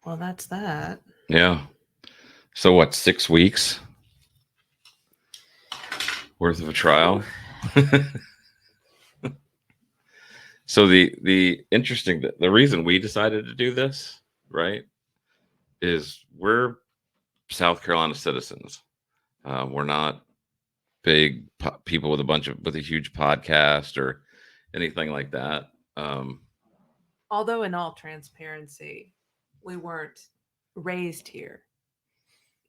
Well, that's that. Yeah. So what, 6 weeks worth of a trial? So the interesting the reason we decided to do this, right, is we're South Carolina citizens. We're not big people with a huge podcast or anything like that. Um, Although, in all transparency, we weren't raised here.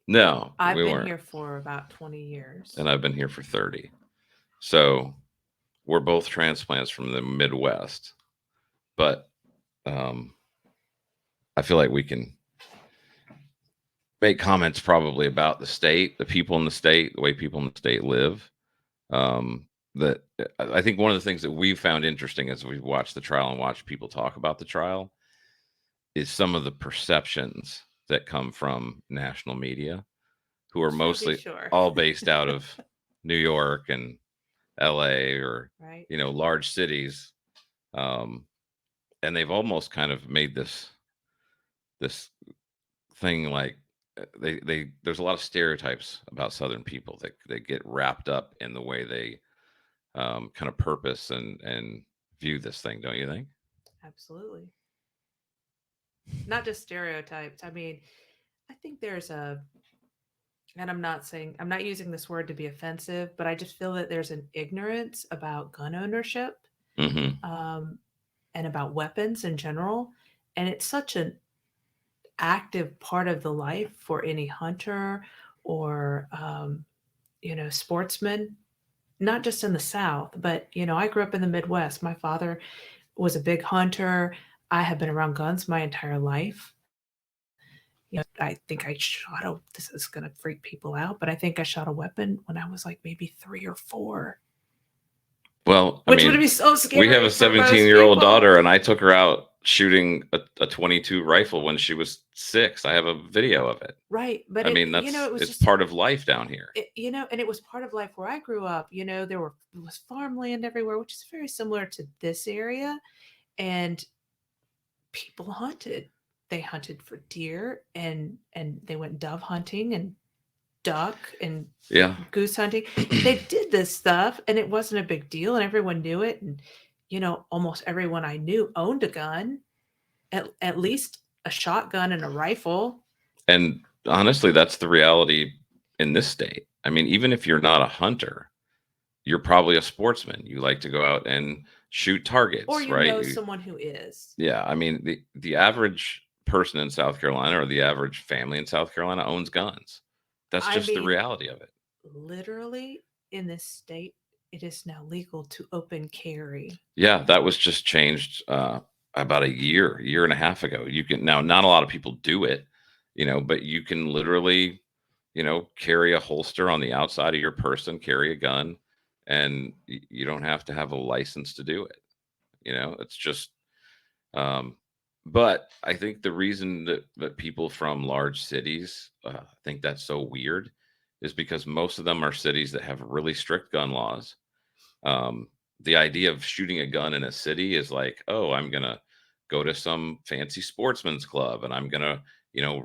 no, I've we been weren't, here for about 20 years. and I've been here for 30. So we're both transplants from the Midwest, but um, I feel like we can make comments probably about the state, the people in the state, the way people in the state live. Um, that I think one of the things that we've found interesting as we've watched the trial and watched people talk about the trial is some of the perceptions that come from national media, who are To be mostly sure. all based out of New York and LA or, Right. large cities. Um, and they've almost kind of made this thing like they there's a lot of stereotypes about Southern people that they get wrapped up in the way they kind of purpose and view this thing, don't you think? Absolutely. Not just stereotypes. I mean, I think there's a, and I'm not using this word to be offensive, but I just feel that there's an ignorance about gun ownership, Hmm. um, and about weapons in general. And it's such an active part of the life for any hunter or, sportsman, not just in the South, but, I grew up in the Midwest. My father was a big hunter. I have been around guns my entire life. I think I shot this is going to freak people out, but I think I shot a weapon when I was like maybe 3 or 4, Well, I which would mean, be so we have scary a for most 17-year-old people. daughter, and I took her out shooting a 22 rifle when she was 6. I have a video of it. Right. But I mean, it was it's just, part of life down here. and it was part of life where I grew up. There was farmland everywhere, which is very similar to this area. And people hunted. They hunted for deer, and they went dove hunting and duck and Yeah. goose hunting. They did this stuff, and it wasn't a big deal, and everyone knew it. And almost everyone I knew owned a gun, at least a shotgun and a rifle. And honestly, that's the reality in this state. I mean, even if you're not a hunter, you're probably a sportsman. You like to go out and shoot Or targets, right? someone who is. Yeah, I mean, the average person in South Carolina or the average family in South Carolina owns guns. That's I just the mean, reality of it. literally, in this state, it is now legal to open carry. Yeah, that was just changed about a year and a half ago. You can now, not a lot of people do it, but you can literally, carry a holster on the outside of your person, carry a gun, and you don't have to have a license to do it. It's just, um, but I think the reason that people from large cities think that's so weird is because most of them are cities that have really strict gun laws. um, the idea of shooting a gun in a city is like, oh, I'm gonna go to some fancy sportsman's club and I'm gonna,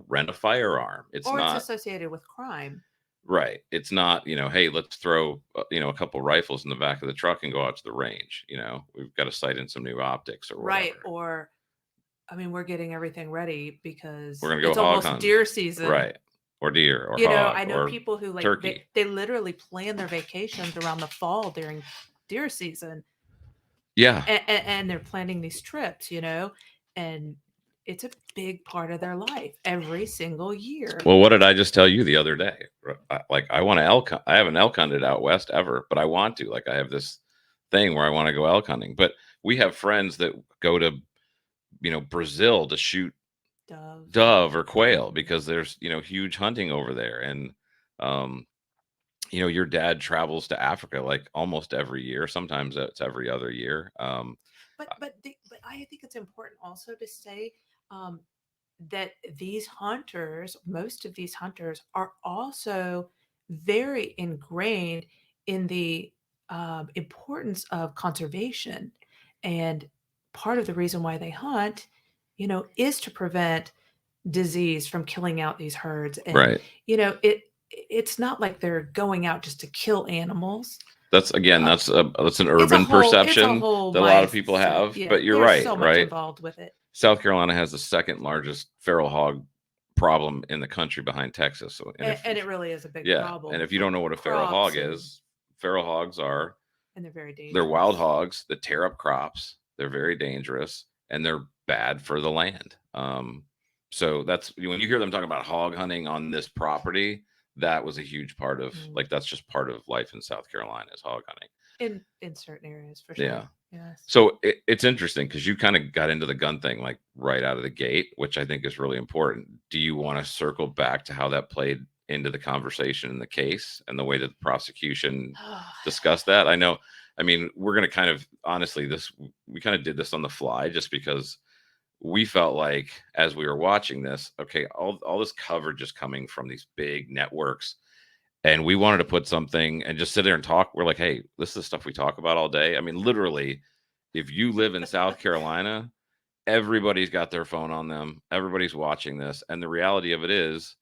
rent a firearm. It's Or it's not associated with crime. right. It's not, hey, let's throw, a couple rifles in the back of the truck and go out to the range. We've got to sight in some new optics or Right. whatever. Or, I mean, we're getting everything ready We're because gonna go it's hog almost hunting, deer season. right? Or deer or hog I know or people who like turkey. they literally plan their vacations around the fall during deer season, Yeah. and they're planning these trips, and it's a big part of their life every single year. Well, what did I just tell you the other day? Like, I want to elk. I haven't elk hunted out west ever, but I want to. Like, I have this thing where I want to go elk hunting. But we have friends that go to, Brazil to shoot Dove. dove or quail because there's, huge hunting over there. And, um, your dad travels to Africa like almost every year. Sometimes it's every other year. But I think it's important also to say, um, that these hunters, most of these hunters, are also very ingrained in the, importance of conservation. And part of the reason why they hunt, is to prevent disease from killing out these herds. And, Right. it's not like they're going out just to kill animals. That's again, Uh, that's an it's a urban perception whole that a lot of people mindset. have, Yeah, but you're there's right, so much right? involved with it. South Carolina has the second largest feral hog problem in the country behind Texas. So, And it really is a big yeah, problem and if you for don't know what a feral hog crops, is, feral hogs are and they're very they're wild dangerous. hogs that tear up crops. They're very dangerous and they're bad for the land. So that's when you hear them talking about hog hunting on this property, that was a huge part of like that's just part of life in South Carolina is hog hunting. In certain areas, for Yeah. sure. Yes. So it's interesting because you kind of got into the gun thing like right out of the gate, which I think is really important. Do you want to circle back to how that played into the conversation in the case and the way that the prosecution discussed that? I mean, we're going to kind of honestly, we kind of did this on the fly just because we felt like as we were watching this, okay, all this coverage is coming from these big networks and we wanted to put something and just sit there and talk. We're like, hey, this is the stuff we talk about all day. I mean, literally, if you live in South Carolina, everybody's got their phone on them. Everybody's watching this. And the reality of it is,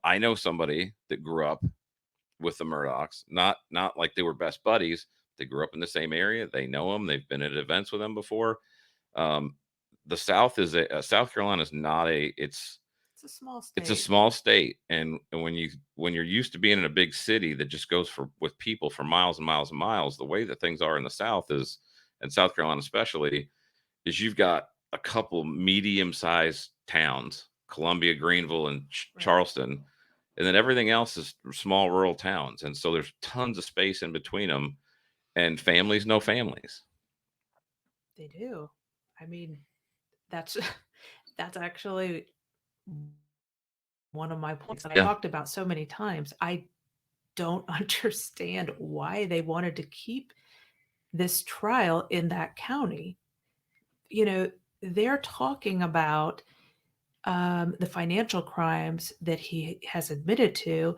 I know somebody that grew up with the Murdaughs, not like they were best buddies. They grew up in the same area. They know them. They've been at events with them before. Um, the South is South Carolina is not It's a small it's a state. small state, and when you're used to being in a big city that just goes for with people for miles and miles and miles, the way that things are in the South is, and South Carolina especially, is you've got a couple medium-sized towns, Columbia, Greenville, and Right. Charleston, and then everything else is small rural towns, and so there's tons of space in between them, and families know families. They do. I mean, that's that's actually one of my points that I Yeah, talked about so many times. I don't understand why they wanted to keep this trial in that county. You know, they're talking about the financial crimes that he has admitted to,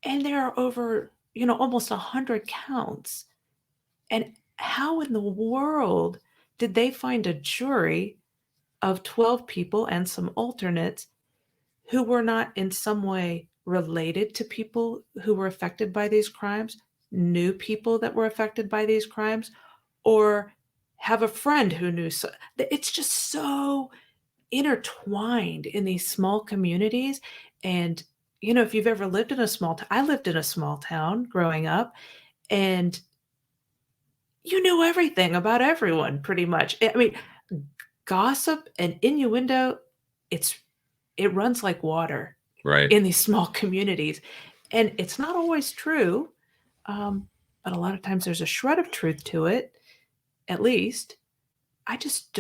and there are over, almost 100 counts. And how in the world did they find a jury of 12 people and some alternates who were not in some way related to people who were affected by these crimes, knew people that were affected by these crimes, or have a friend who knew? It's just so intertwined in these small communities. And, if you've ever lived in a small town, I lived in a small town growing up, and you knew everything about everyone pretty much. I mean, gossip and innuendo, it runs like water right. in these small communities. And it's not always true, but a lot of times there's a shred of truth to it, at least. I just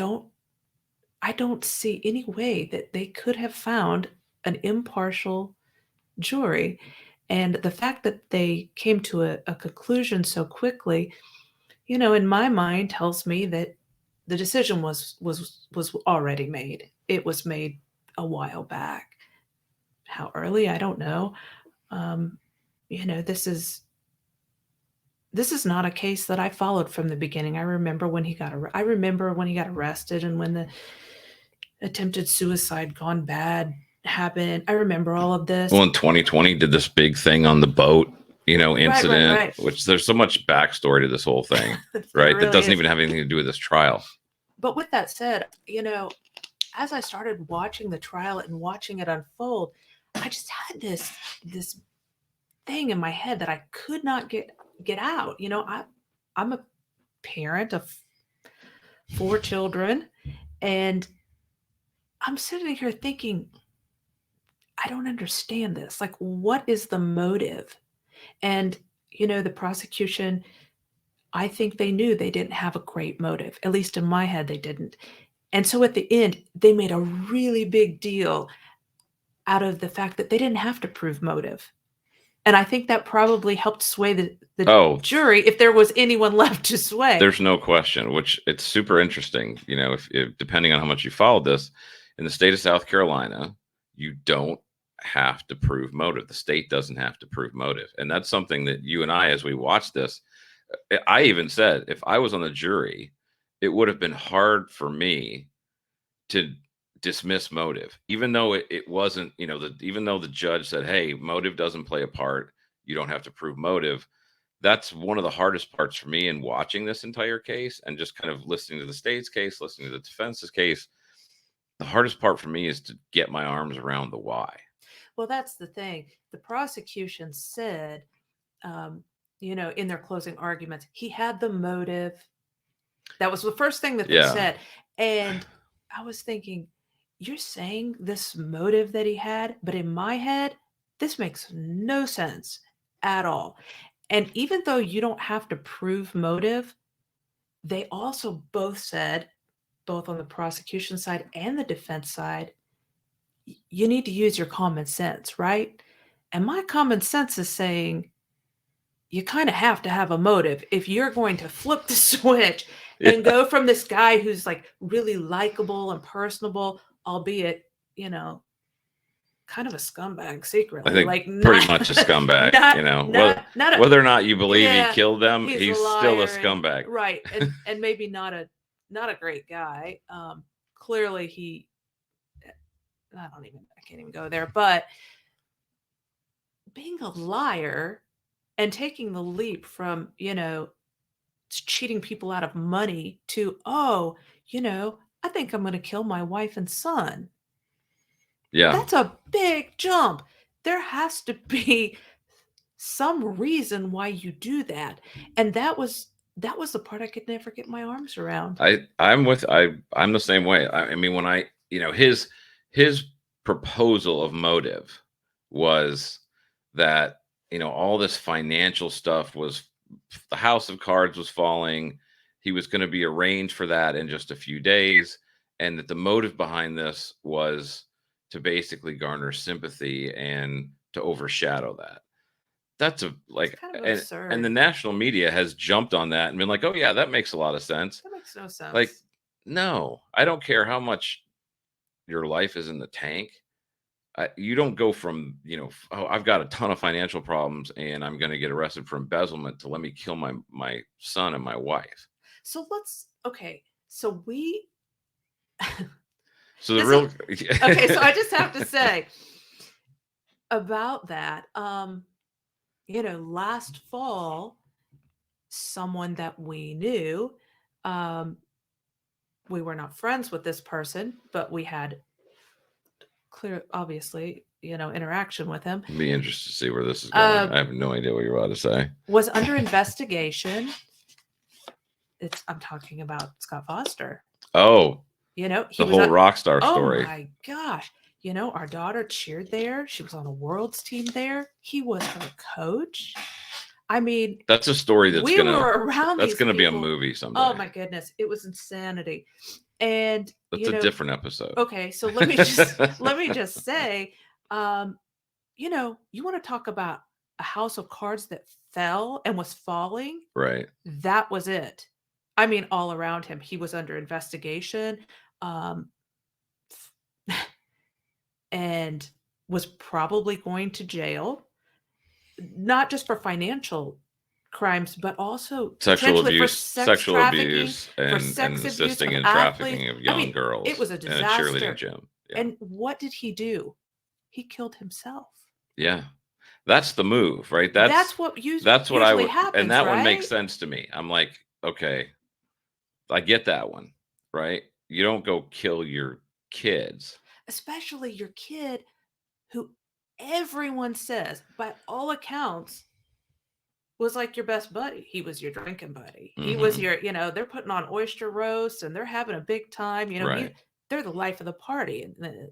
I don't see any way that they could have found an impartial jury. And the fact that they came to a conclusion so quickly, in my mind tells me that the decision was already made. It was made a while back. How early, I don't know. Um, this is not a case that I followed from the beginning. I remember when he got arrested, and when the attempted suicide gone bad happened. I remember all of this. Well, in 2020, did this big thing on the boat, incident, Right. which there's so much backstory to this whole thing, right? Really That doesn't is. even have anything to do with this trial. But with that said, as I started watching the trial and watching it unfold, I just had this thing in my head that I could not get out. I'm a parent of 4 children, and I'm sitting here thinking, I don't understand this. Like, what is the motive? And, the prosecution, I think they knew they didn't have a great motive. At least in my head, they didn't. And so at the end, they made a really big deal out of the fact that they didn't have to prove motive. And I think that probably helped sway the jury, if there was anyone left to sway. There's no question, which it's super interesting. If depending on how much you followed this, in the state of South Carolina, you don't have to prove motive. The state doesn't have to prove motive. And that's something that you and I, as we watched this, I even said, if I was on the jury, it would have been hard for me to dismiss motive, even though it wasn't, even though the judge said, hey, motive doesn't play a part, you don't have to prove motive. That's one of the hardest parts for me in watching this entire case and just kind of listening to the state's case, listening to the defense's case. The hardest part for me is to get my arms around the why. Well, that's the thing. The prosecution said, in their closing arguments, he had the motive. That was the first thing that they said. And I was thinking, you're saying this motive that he had, but in my head, this makes no sense at all. And even though you don't have to prove motive, they also both said, both on the prosecution side and the defense side, you need to use your common sense, right? And my common sense is saying you kind of have to have a motive if you're going to flip the switch and go from this guy who's like really likable and personable, albeit, kind of a scumbag secretly. I think like pretty much a scumbag, whether or not you believe he killed them, he's still a scumbag. Right. And maybe not a great guy. Clearly I can't even go there, but being a liar and taking the leap from, cheating people out of money to, I think I'm going to kill my wife and son. Yeah. That's a big jump. There has to be some reason why you do that. And that was the part I could never get my arms around. I'm the same way. I mean, when his proposal of motive was that, all this financial stuff was, the house of cards was falling. He was going to be arraigned for that in just a few days. And that the motive behind this was to basically garner sympathy and to overshadow that. That's kind of absurd. And the national media has jumped on that and been like, oh yeah, that makes a lot of sense. That makes no sense. Like, no, I don't care how much your life is in the tank. You don't go from, I've got a ton of financial problems and I'm going to get arrested for embezzlement to let me kill my son and my wife. So okay. So so the real, okay. So I just have to say about that, last fall, someone that we knew, we were not friends with this person, but we had obviously, interaction with him. I'd be interested to see where this is going. I have no idea what you're about to say. Was under investigation. I'm talking about Scott Foster. Oh, he the whole rock star story. Oh my gosh. Our daughter cheered there. She was on a world's team there. He was her coach. I mean, that's a story that's that's going to be a movie someday. Oh my goodness. It was insanity. And that's a different episode. Okay. So let me just say, you want to talk about a house of cards that fell and was falling. Right. That was it. I mean, all around him, he was under investigation. And was probably going to jail, not just for financial crimes, but also sexual abuse, and assisting in trafficking of young girls. It was a disaster. And a cheerleading gym. Yeah. And what did he do? He killed himself. Yeah, that's the move, right? That's what I would happens, and that one makes sense to me. I'm like, okay, I get that one, right? You don't go kill your kids. Especially your kid who everyone says, by all accounts, was like your best buddy. He was your drinking buddy. Mm-hmm. He was your, they're putting on oyster roast and they're having a big time. Right. They're the life of the party. And,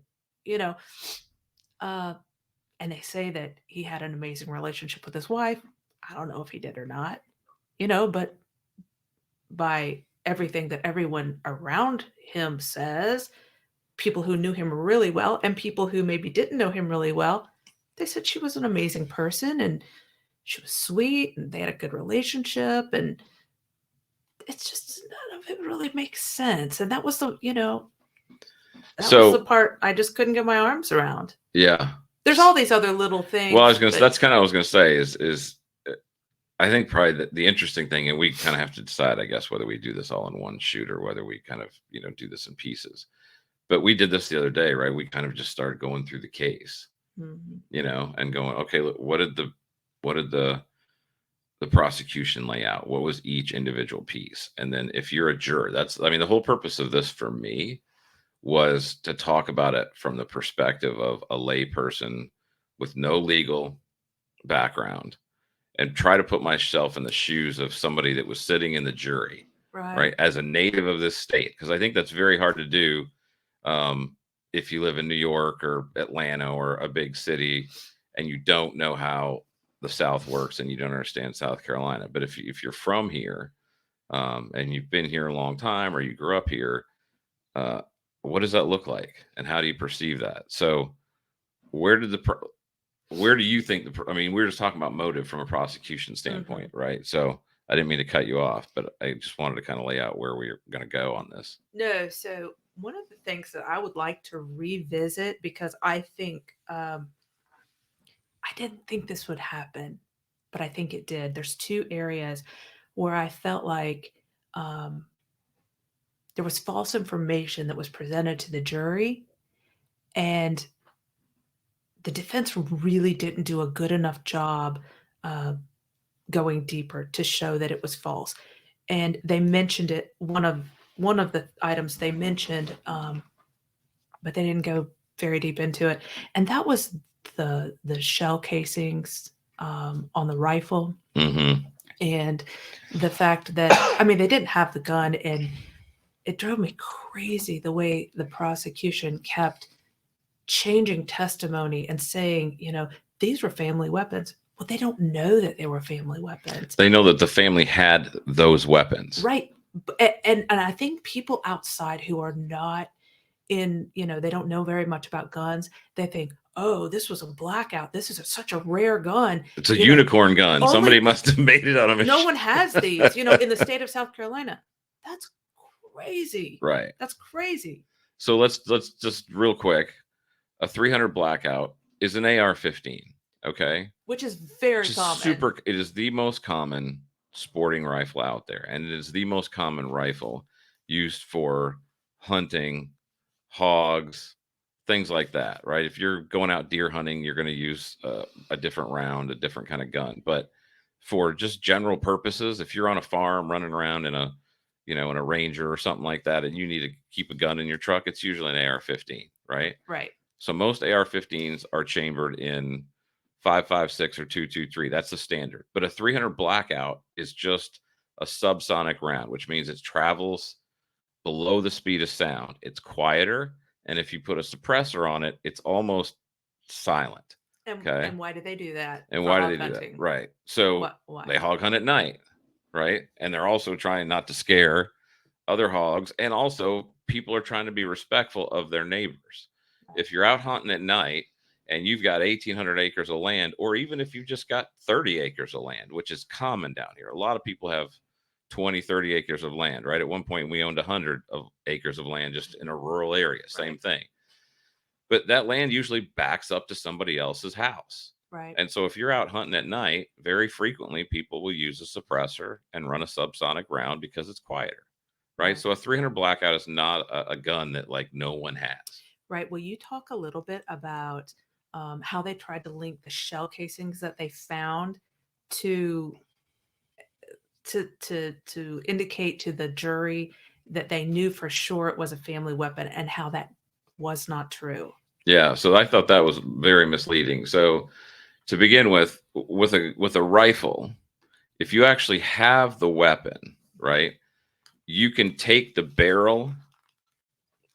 and they say that he had an amazing relationship with his wife. I don't know if he did or not, but by everything that everyone around him says, people who knew him really well and people who maybe didn't know him really well, they said she was an amazing person and she was sweet and they had a good relationship. And it's just, none of it really makes sense. And that was the, was the part I just couldn't get my arms around. Yeah. There's all these other little things. Well, that's kind of what I was going to say is I think probably the interesting thing, and we kind of have to decide, I guess, whether we do this all in one shoot or whether we kind of, do this in pieces. But we did this the other day, right? We kind of just started going through the case, Mhm. and going, okay, look, what did the prosecution lay out? What was each individual piece? And then if you're a juror, the whole purpose of this for me was to talk about it from the perspective of a lay person with no legal background, and try to put myself in the shoes of somebody that was sitting in the jury, right? Right. As a native of this state, because I think that's very hard to do if you live in New York or Atlanta or a big city and you don't know how the South works and you don't understand South Carolina. But if you're from here and you've been here a long time or you grew up here, uh, what does that look like and how do you perceive that? So where did where do you think we're just talking about motive from a prosecution standpoint, Mhm. right? So I didn't mean to cut you off, but I just wanted to kind of lay out where we're going to go on this. No, so one of the things that I would like to revisit, because I think I didn't think this would happen, but I think it did. There's two areas where I felt like um, there was false information that was presented to the jury, and the defense really didn't do a good enough job uh, going deeper to show that it was false. And they mentioned it. One of the items they mentioned, but they didn't go very deep into it, and that was the shell casings on the rifle, Mm-hmm. and the fact that they didn't have the gun, and it drove me crazy the way the prosecution kept changing testimony and saying, these were family weapons. Well, they don't know that they were family weapons. They know that the family had those weapons. Right. And I think people outside who are not they don't know very much about guns, they think, oh, this was a blackout. This is such a rare gun. It's a unicorn gun. Somebody Only must have made it out of a no one has these, in the state of South Carolina. That's crazy. Right. That's crazy. So let's just real quick. A 300 blackout is an AR-15. Okay. Which is very common. It is the most common sporting rifle out there, and it is the most common rifle used for hunting, hogs, things like that, right? If you're going out deer hunting, you're going to use a different round, a different kind of gun. But for just general purposes, if you're on a farm running around in a Ranger or something like that, and you need to keep a gun in your truck, it's usually an AR-15, right? Right. So most AR-15s are chambered in 5.56 or 2.23. That's the standard. But a 300 blackout is just a subsonic round, which means it travels below the speed of sound. It's quieter, and if you put a suppressor on it, it's almost silent. And why do they do that? And For why do hog they do that? hunting? Right. So Why? they hog hunt at night, right? And they're also trying not to scare other hogs, and also people are trying to be respectful of their neighbors. If you're out hunting at night and you've got 1,800 acres of land, or even if you've just got 30 acres of land, which is common down here, a lot of people have 20, 30 acres of land, right? At one point, we owned 100 of acres of land just in a rural area, same thing. But that land usually backs up to somebody else's house. Right. And so if you're out hunting at night, very frequently people will use a suppressor and run a subsonic round because it's quieter. Right. So a 300 blackout is not a gun that like no one has. Right. Will you talk a little bit about how they tried to link the shell casings that they found to indicate to the jury that they knew for sure it was a family weapon, and how that was not true? Yeah. So I thought that was very misleading. So to begin with a rifle, if you actually have the weapon, right, you can take the barrel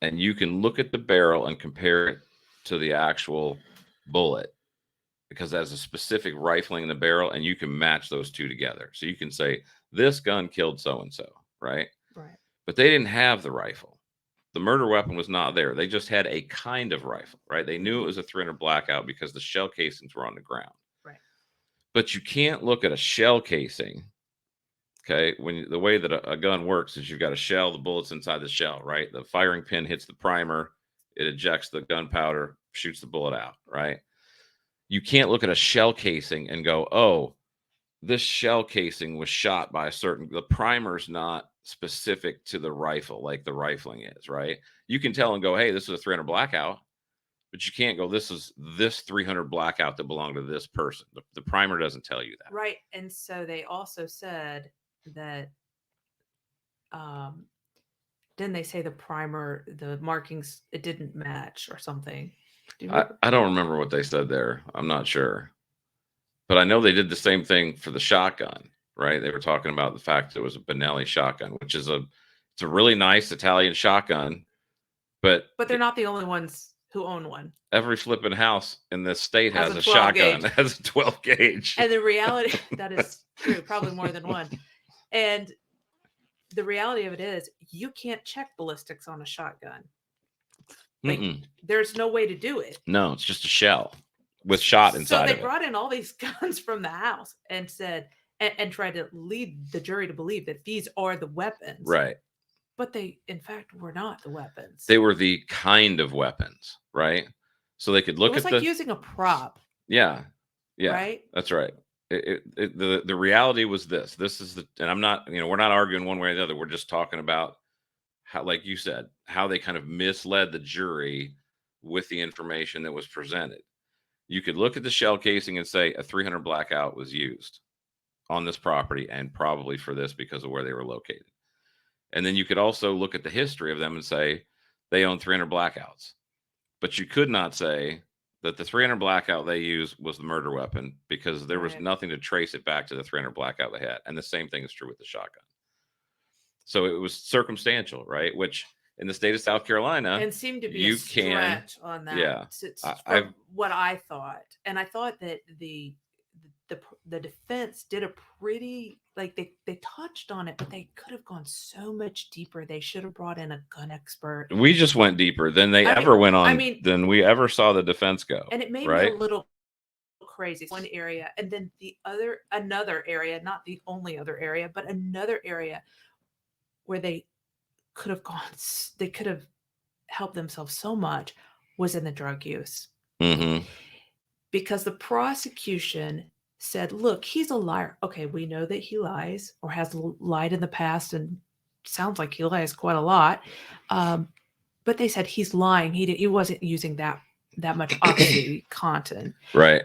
and you can look at the barrel and compare it to the actual bullet, because there's a specific rifling in the barrel, and you can match those two together. So you can say this gun killed so and so, right? Right. But they didn't have the rifle. The murder weapon was not there. They just had a kind of rifle, right? They knew it was a 300 blackout because the shell casings were on the ground. Right. But you can't look at a shell casing. Okay, the way that a gun works is you've got a shell, the bullet's inside the shell, right? The firing pin hits the primer, it ejects the gunpowder, shoots the bullet out, right? You can't look at a shell casing and go, oh, this shell casing was shot by the primer's not specific to the rifle like the rifling is, right? You can tell and go, hey, this is a 300 blackout, but you can't go, this is this 300 blackout that belonged to this person. The primer doesn't tell you that. Right. And so they also said that, didn't they say the primer, the markings, it didn't match or something? Do you remember? I don't remember what they said there. I'm not sure. But I know they did the same thing for the shotgun, right? They were talking about the fact that it was a Benelli shotgun, which is it's a really nice Italian shotgun, but they're not the only ones who own one. Every flipping house in this state has a 12 shotgun gauge. that has a 12 gauge. And the reality, that is true, probably more than one. And the reality of it is, you can't check ballistics on a shotgun. Like, there's no way to do it. No, it's just a shell with shot inside. So they brought in all these guns from the house and said, and tried to lead the jury to believe that these are the weapons. Right. But they, in fact, were not the weapons. They were the kind of weapons, right? So they could look at it was like using a prop. Yeah. Right. That's right. The reality was this. This is and I'm not, we're not arguing one way or the other. We're just talking about how, like you said, how they kind of misled the jury with the information that was presented. You could look at the shell casing and say a 300 blackout was used on this property, and probably for this because of where they were located. And then you could also look at the history of them and say they own 300 blackouts. But you could not say that the 300 blackout they used was the murder weapon, because there was nothing to trace it back to the 300 blackout they had. And the same thing is true with the shotgun. So it was circumstantial, right? Which in the state of South Carolina, and seemed to be a stretch on that. Yeah, what I thought, and I thought that the defense did a pretty, like, they touched on it, but they could have gone so much deeper. They should have brought in a gun expert. We just went deeper than they ever went on. Than we ever saw the defense go. And it made me a little crazy. One area, and then another area, not the only other area, but another area where they could have helped themselves so much was in the drug use. Mm-hmm. Because the prosecution said, look, he's a liar. Okay, we know that he lies or has lied in the past, and sounds like he lies quite a lot. But they said he's lying. He wasn't using that much OxyContin. Right.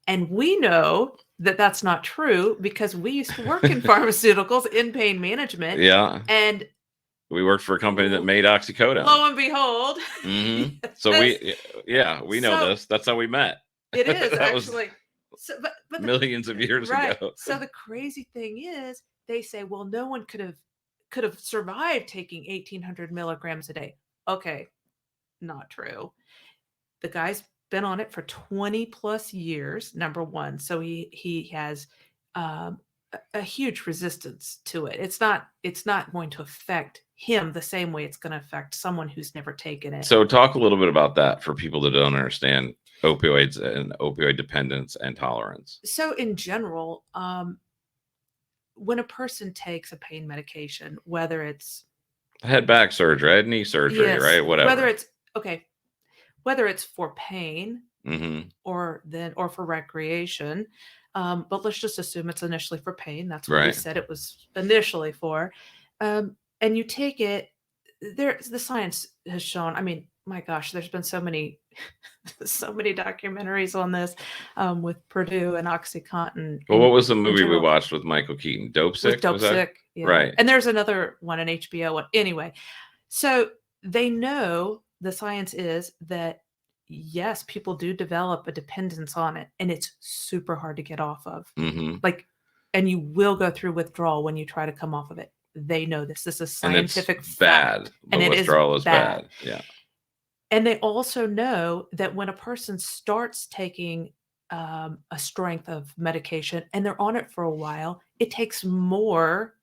And we know that that's not true, because we used to work in pharmaceuticals in pain management. Yeah. And we worked for a company that made oxycodone. Lo and behold. Mm-hmm. So we know this. That's how we met. It is actually. But millions of years ago. So the crazy thing is, they say, well, no one could have survived taking 1,800 milligrams a day. Okay, not true. The guy's been on it for 20 plus years, number one. So he has a huge resistance to it. It's not going to affect him the same way it's going to affect someone who's never taken it. So talk a little bit about that for people that don't understand opioids and opioid dependence and tolerance. So in general, when a person takes a pain medication, whether it's I had back surgery, I had knee surgery, right? Whatever. Whether it's for pain, mm-hmm. or for recreation, but let's just assume it's initially for pain. That's what we said it was initially for. And you take it. The science has shown. I mean, my gosh, there's been so many documentaries on this, with Purdue and OxyContin. Well, what was the movie we watched with Michael Keaton? Dope Sick? Dope Sick, yeah. Right. And there's another one, an HBO one. Anyway, so they know the science is that, yes, people do develop a dependence on it, and it's super hard to get off of. Mm-hmm. And you will go through withdrawal when you try to come off of it. They know this. This is scientific fact. Bad. The withdrawal is bad. Yeah. And they also know that when a person starts taking a strength of medication and they're on it for a while, it takes more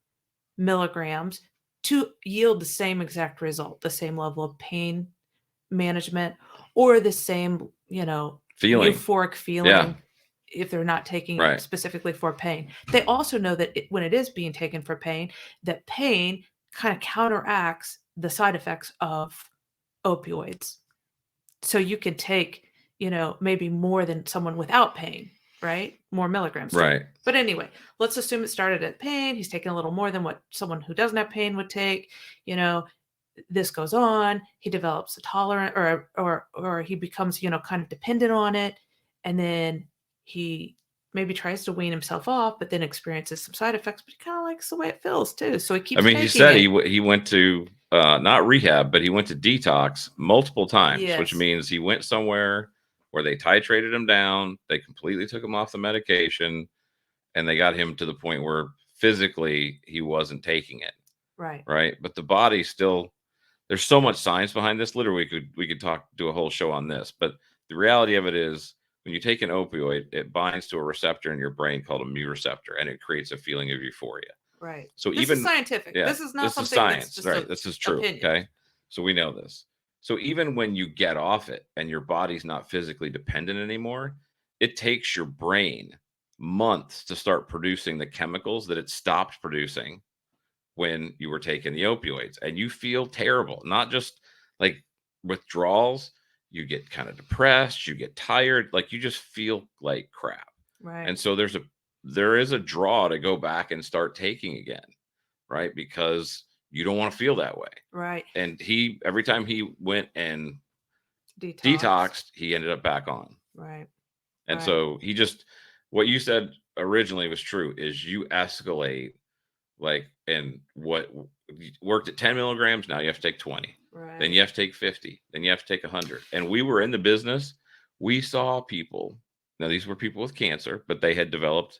milligrams to yield the same exact result, the same level of pain management, or the same, euphoric feeling, if they're not taking it specifically for pain. They also know that when it is being taken for pain, that pain kind of counteracts the side effects of opioids. So you can take, maybe more than someone without pain, right? More milligrams. Right. But anyway, let's assume it started at pain. He's taking a little more than what someone who doesn't have pain would take, this goes on, he develops a tolerance, or he becomes, kind of dependent on it, and then he maybe tries to wean himself off, but then experiences some side effects, but he kind of likes the way it feels too, so he keeps I mean, he taking said it. he went to not rehab, but he went to detox multiple times, which Yes. means he went somewhere where they titrated him down, they completely took him off the medication, and they got him to the point where physically he wasn't taking it. Right. But the body still, there's so much science behind this. Literally, we could do a whole show on this, but the reality of it is, when you take an opioid, it binds to a receptor in your brain called a mu receptor, and it creates a feeling of euphoria. Right. So This is scientific. yeah, This is not this is something that's science, just right? a This is true. opinion. Okay, so we know this. So even when you get off it and your body's not physically dependent anymore, it takes your brain months to start producing the chemicals that it stopped producing when you were taking the opioids, and you feel terrible. Not just like withdrawals, you get kind of depressed, you get tired, like you just feel like crap. Right. And so there is a draw to go back and start taking again, right? Because you don't want to feel that way. Right. And every time he went and Detox. detoxed, he ended up back on. Right. And Right. so what you said originally was true, is you escalate, like, and what worked at 10 milligrams, now you have to take 20. Right. Then you have to take 50. Then you have to take 100. And we were in the business. We saw people. Now, these were people with cancer, but they had developed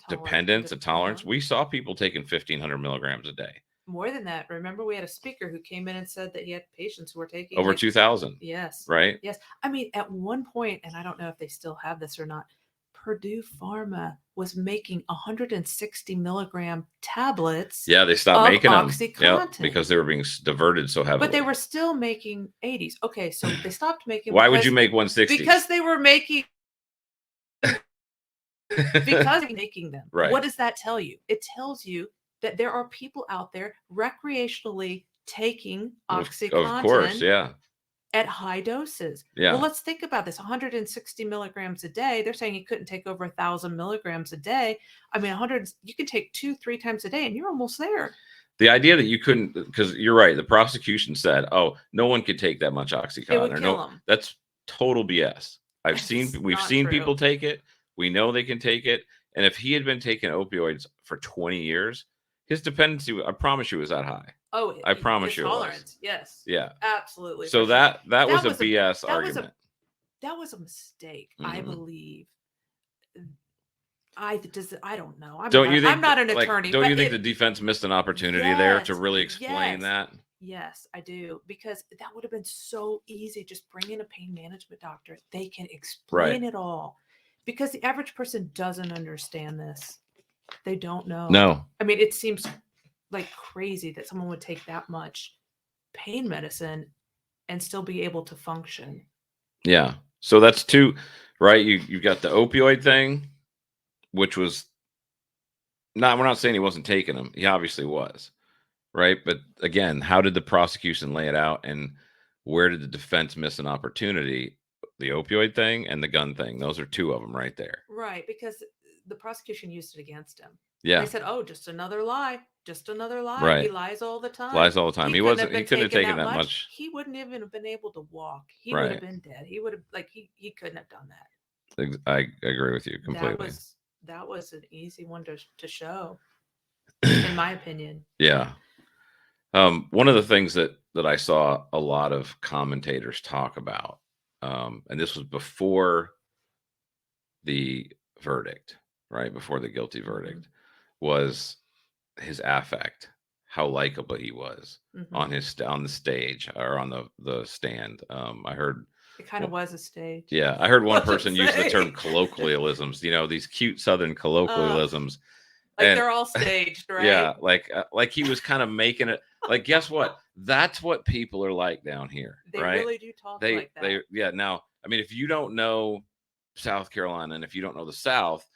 dependence, a tolerance. We saw people taking 1,500 milligrams a day. More than that. Remember, we had a speaker who came in and said that he had patients who were taking over 2,000. Yes. Right? Yes. I mean, at one point, and I don't know if they still have this or not, Purdue Pharma was making 160 milligram tablets. Yeah, they stopped making them. OxyContin. Because they were being diverted so heavily. But they were still making 80s. Okay, so they stopped making. Why would you make 160? Because they were making. Because making them. Right. What does that tell you? It tells you that there are people out there recreationally taking OxyContin. Of course, yeah. At high doses. Yeah. Well, let's think about this. 160 milligrams a day. They're saying you couldn't take over 1,000 milligrams a day. I mean, you can take 2-3 times a day, and you're almost there. The idea that you couldn't, because you're right. The prosecution said, "Oh, no one could take that much OxyContin." It would kill them. That's total BS. We've seen people take it. We know they can take it. And if he had been taking opioids for 20 years, his dependency, I promise you, was that high. Oh, I promise you, tolerance. Yes. Yeah. Absolutely. So that was a BS argument. That was a mistake, Mm-hmm. I believe. I don't know. I'm not an attorney. Don't you think the defense missed an opportunity there to really explain that? Yes, I do. Because that would have been so easy. Just bring in a pain management doctor. They can explain it all. Because the average person doesn't understand this. They don't know. No. I mean, it seems like crazy that someone would take that much pain medicine and still be able to function. Yeah. So that's two, right? You've got the opioid thing, which was we're not saying he wasn't taking them. He obviously was, right? But again, how did the prosecution lay it out, and where did the defense miss an opportunity? The opioid thing and the gun thing. Those are two of them right there. Right, because the prosecution used it against him. Yeah. They said, "Oh, just another lie. Just another lie. Right. He lies all the time. Lies all the time. He couldn't have taken that much. He wouldn't even have been able to walk. He would have been dead. He would have he couldn't have done that." I agree with you completely. That was an easy one to show, in my opinion. Yeah. One of the things that I saw a lot of commentators talk about, and this was before the verdict, right? Before the guilty verdict, was his affect, how likable he was on the stage or on the stand. I heard it kind of was a stage. Yeah, I heard one person use the term colloquialisms. These cute Southern colloquialisms. Like they're all staged, right? Yeah, like he was kind of making it. Like, guess what? That's what people are like down here, right? They really do talk like that. Now, I mean, if you don't know South Carolina, and if you don't know the South,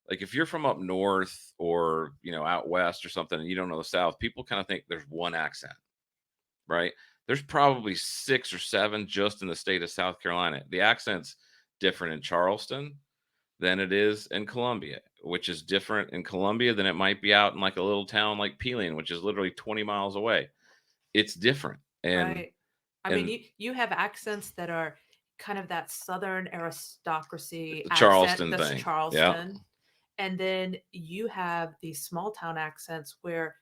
like if you're from up north or out west or something, and you don't know the South, people kind of think there's one accent, right? There's probably 6 or 7 just in the state of South Carolina. The accent's different in Charleston than it is in Columbia, which is different in Columbia than it might be out in like a little town like Peeling, which is literally 20 miles away. it's different. Right. I mean, And you have accents that are kind of that Southern aristocracy the accent, Charleston that's thing. Yeah. Charleston. And then you have these small town accents where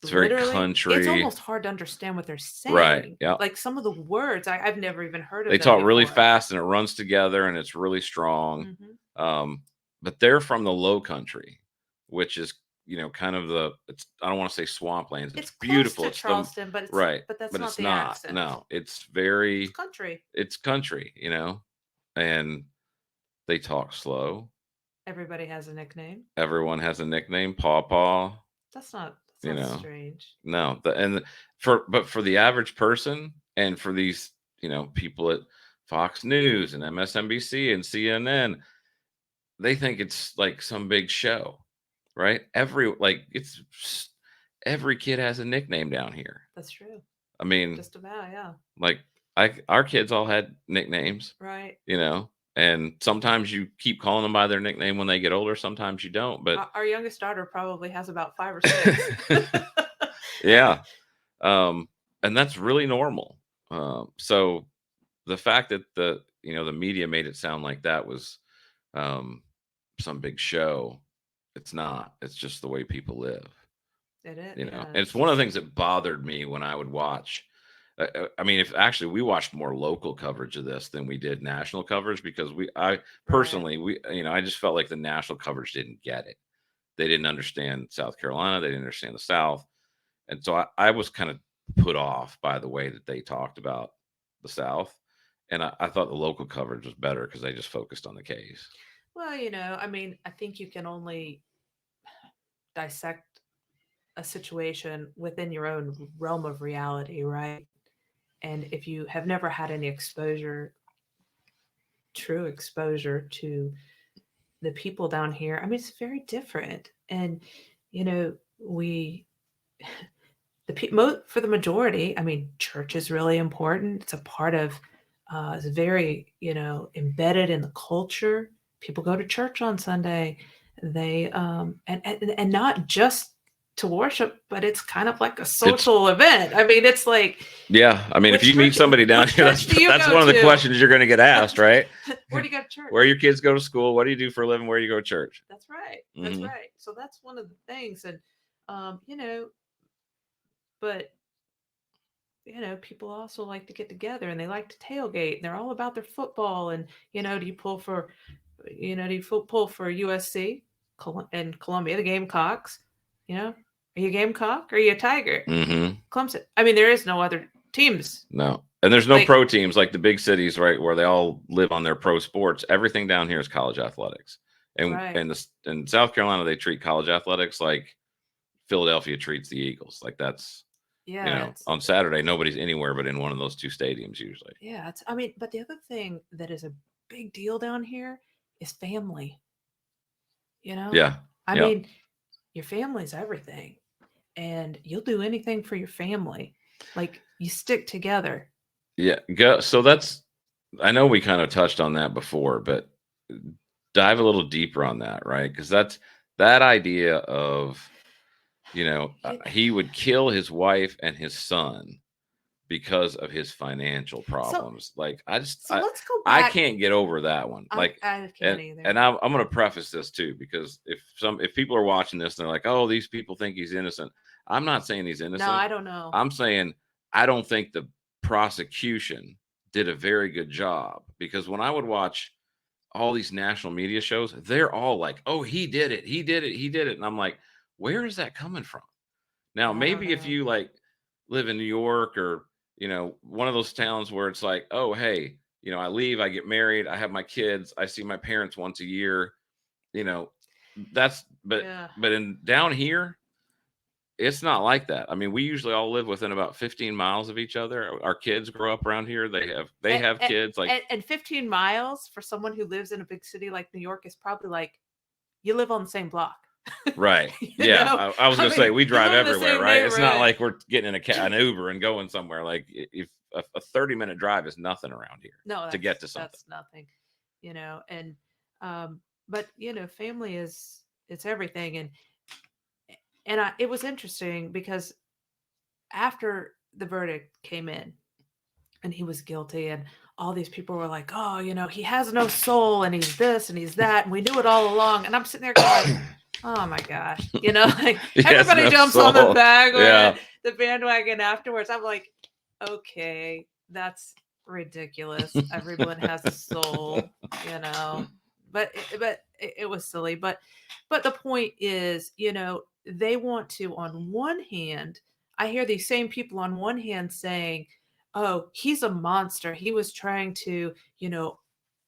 It's very literally it's country. almost hard to understand what they're Right. saying. Yeah. Like some of the words, I've never even heard They of them talk really before. fast and it runs together and it's really strong. Hmm. Um, but they're from the low country, which is, kind of it's, I don't want to say swamplands. It's It's close beautiful. to It's the Charleston, right, but that's but not it's the not. accent. No, it's It's very, country. it's country, and they talk slow. Everybody has a nickname. Everyone has a nickname, Paw Paw, That's you not know. strange. No, but for the average person and for these, people at Fox News and MSNBC and CNN, they think it's like some big show, right? Every kid has a nickname down here. That's true. I mean, Just about, yeah. like our kids all had nicknames, Right. and sometimes you keep calling them by their nickname when they get older. Sometimes you don't, but Our youngest daughter probably has about 5 or 6. yeah, and that's really normal. So the fact that the media made it sound like that was um, some big show, it's not. It's just the way people live. It is, And yeah. it's one of the things that bothered me when I would watch. I mean, if actually we watched more local coverage of this than we did national coverage because I Right. personally, I just felt like the national coverage didn't get it. They didn't understand South Carolina. They didn't understand the South. And so I was kind of put off by the way that they talked about the South. And I thought the local coverage was better because they just focused on the case. Well, I mean, I think you can only dissect a situation within your own realm of reality, right? And if you have never had any exposure, true exposure to the people down here, I mean, it's very different. And, you know, we, for the majority, I mean, church is really important. It's a part of, it's very, embedded in the culture. People go to church on Sunday. They, and not just to worship, but it's kind of like a It's social event. I mean, it's like, Yeah, I mean, if you meet somebody down which here, church that's do you that's go one of the to? questions you're going to get asked, right? Where do you go to church? Where your kids go to school? What do you do for a living? Where do you go to church? That's right. That's Hmm. right. So that's one of the things. And, you know, but people also like to get together and they like to tailgate and they're all about their football. And, do you pull for, pull for USC and Columbia, the Gamecocks? Are you a Gamecock or are you a Tiger? Hmm. Clemson. I mean, there is no other teams. No, and there's no Like, pro teams like the big cities, right, where they all live on their pro sports. Everything down here is college athletics, and right. and in South Carolina they treat college athletics like Philadelphia treats the Eagles. Like that's Yeah. on Saturday nobody's anywhere but in one of those two stadiums usually. Yeah. I mean, but the other thing that is a big deal down here is family. Yeah, I yeah, mean, your family's everything, and you'll do anything for your family. Like you stick together. yeah. So I know we kind of touched on that before, but dive a little deeper on that, right? Because that idea of he would kill his wife and his son because of his financial So problems. Like so let's go I back. can't get over that one. Like, I can't and either. and I'm going to preface this too because if people are watching this and they're like, oh, these people think he's innocent. I'm not saying he's No, innocent. I don't know. I'm saying I don't think the prosecution did a very good job because when I would watch all these national media shows, they're all like, oh, he did it, he did it, he did it, and I'm like, where is that coming from? Now, I don't maybe if know. you like live in New York or, one of those towns where it's like, oh, hey, I leave, I get married, I have my kids, I see my parents once a year, you know, that's, Yeah. but in down here, it's not like that. I mean, we usually all live within about 15 miles of each other. Our kids grow up around here. They And, have kids like, and 15 miles for someone who lives in a big city like New York is probably like you live on the same block. right. you Yeah. know, I was going to say, we you drive live in the everywhere, same right? It's not neighborhood. like we're getting in an Uber and going somewhere. Like if a 30-minute drive is nothing around here No, to get to something. that's nothing. And but family it's everything. And it was interesting because after the verdict came in and he was guilty, and all these people were like, oh, he has no soul and he's this and he's that, and we knew it all along. And I'm sitting there going like, oh my gosh, like everybody no jumps on the soul. Yeah. the bandwagon afterwards. I'm like, okay, that's ridiculous. Everyone has a soul, but it was silly. But the point is, they want to, on one hand, I hear these same people on one hand saying, oh, he's a monster. He was trying to,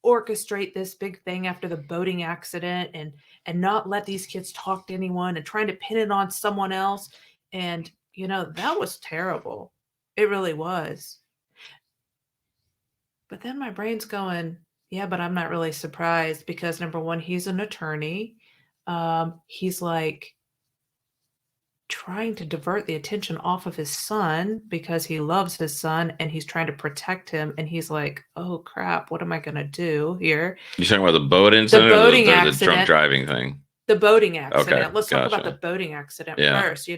orchestrate this big thing after the boating accident, and not let these kids talk to anyone, and trying to pin it on someone else. And, that was terrible. It really was. But then my brain's going, yeah, but I'm not really surprised, because number one, he's an attorney. He's like trying to divert the attention off of his son because he loves his son and he's trying to protect him. And he's like, oh crap, what am I going to do here? You're talking about the boat incident, the boating or the accident, drunk driving thing? The boating accident. Okay, Let's talk about gotcha. the boating accident Yeah. first,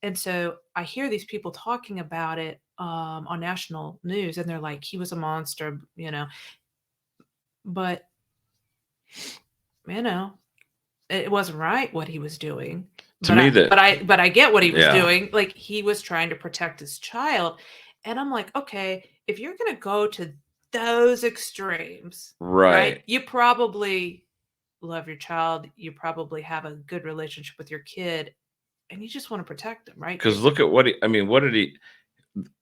And so I hear these people talking about it on national news, and they're like, he was a monster, but, it wasn't right what he was doing. But I get what he was doing. Like, he was trying to protect his child. And I'm like, okay, if you're going to go to those extremes, right? You probably love your child. You probably have a good relationship with your kid, and you just want to protect them, right? Because look at what did he,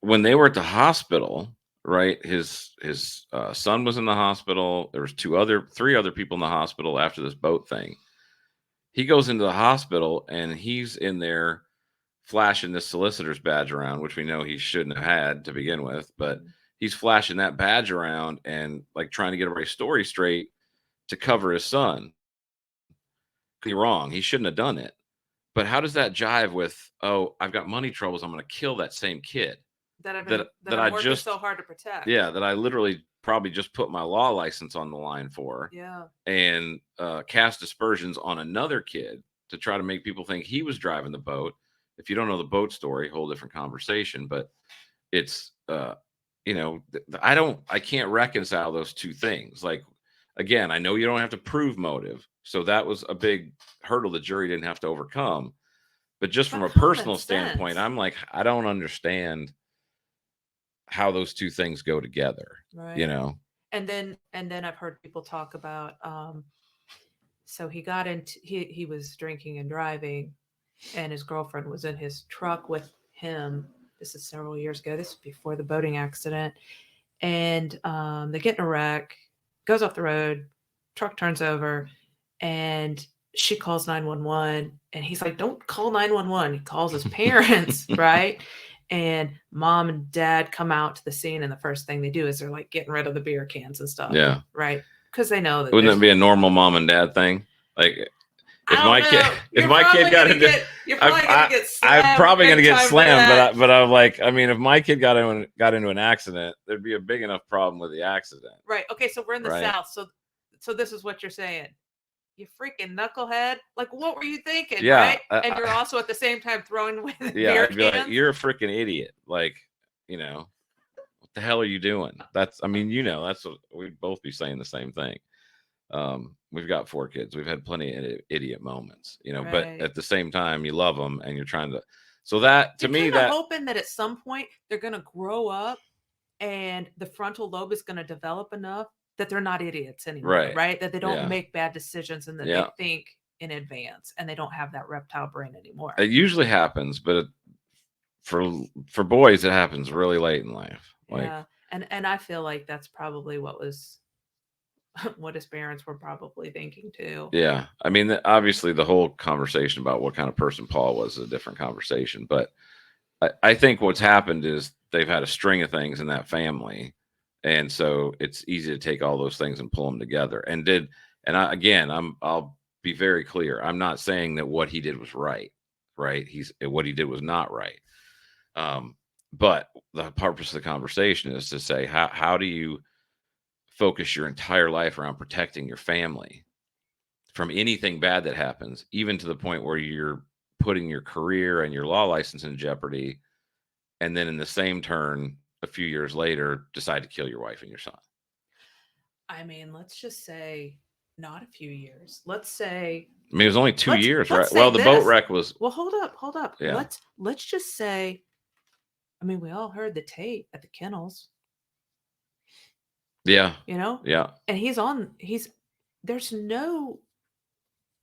when they were at the hospital, right? His son was in the hospital. There was three other people in the hospital after this boat thing. He goes into the hospital and he's in there flashing this solicitor's badge around, which we know he shouldn't have had to begin with, but he's flashing that badge around and like trying to get everybody's story straight to cover his son. He's wrong. He shouldn't have done it. But how does that jive with, oh, I've got money troubles, I'm going to kill that same kid that I'm working so hard to protect? Yeah, that I literally probably just put my law license on the line for. Yeah. And cast aspersions on another kid to try to make people think he was driving the boat. If you don't know the boat story, whole different conversation. But it's, I can't reconcile those two things. Like, again, I know you don't have to prove motive. So that was a big hurdle the jury didn't have to overcome. But just from a personal standpoint, I'm like, I don't understand how those two things go together, right. And then I've heard people talk about, so he got into, he was drinking and driving, and his girlfriend was in his truck with him. This is several years ago. This is before the boating accident. And they get in a wreck, goes off the road, truck turns over, and she calls 911. And he's like, don't call 911. He calls his parents, right? And mom and dad come out to the scene, and the first thing they do is they're like getting rid of the beer cans and stuff. Yeah. Right. Because they know that. Wouldn't that be a normal mom and dad thing? Like, if my kid got into, I'm probably going to get slammed. But I'm like, I mean, if my kid got into an accident, there'd be a big enough problem with the accident. Right. Okay. So we're in the South. So this is what you're saying. You freaking knucklehead. Like, what were you thinking? Yeah. Right. And you're also at the same time throwing with beer cans. Like, you're a freaking idiot. Like, what the hell are you doing? That's what we'd both be saying the same thing. We've got 4 kids. We've had plenty of idiot moments, right. But at the same time, you love them and you're trying to, so that to me, that hoping that at some point they're going to grow up and the frontal lobe is going to develop enough that they're not idiots anymore, right? That they don't make bad decisions, and that they think in advance, and they don't have that reptile brain anymore. It usually happens, but for boys, it happens really late in life. Yeah. And I feel like that's probably what his parents were probably thinking too. Yeah. I mean, obviously the whole conversation about what kind of person Paul was is a different conversation, but I think what's happened is they've had a string of things in that family. And so it's easy to take all those things and pull them together. I'll be very clear. I'm not saying that what he did was right. What he did was not right. But the purpose of the conversation is to say, how do you focus your entire life around protecting your family from anything bad that happens, even to the point where you're putting your career and your law license in jeopardy, and then in the same turn, a few years later, decide to kill your wife and your son. I mean, let's just say not a few years. Let's say I mean, it was only 2 years, right? let's Well, say the boat this. wreck was. Well, hold up. Yeah. Let's just say, I mean, we all heard the tape at the kennels, Yeah. you know? Yeah. And there's no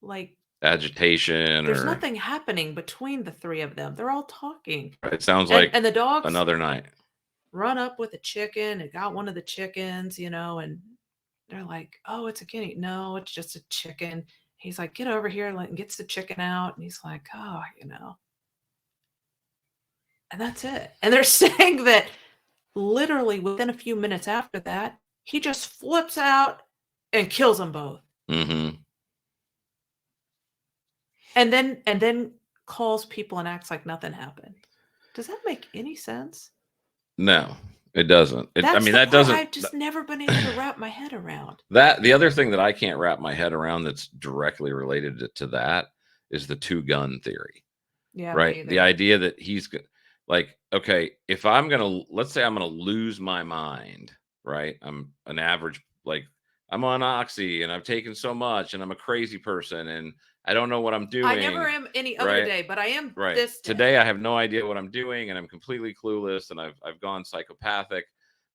like Agitation there's or nothing happening between the three of them. They're all talking. it sounds like And the dogs another night. run up with a chicken and got one of the chickens, and they're like, "Oh, it's a guinea." No, it's just a chicken. He's like, "Get over here," and gets the chicken out, and he's like, "Oh, And that's it. And they're saying that literally within a few minutes after that, he just flips out and kills them both. Mm-hmm. And then calls people and acts like nothing happened. Does that make any sense? No, it doesn't. That doesn't. I've just never been able to wrap my head around. The other thing that I can't wrap my head around that's directly related to that is the 2-gun theory. Yeah. Right. The idea that he's like, okay, if let's say I'm going to lose my mind, right? I'm an average, like I'm on oxy and I've taken so much and I'm a crazy person and I don't know what I'm doing. I never am any other day, but I am this day. Today I have no idea what I'm doing and I'm completely clueless and I've gone psychopathic,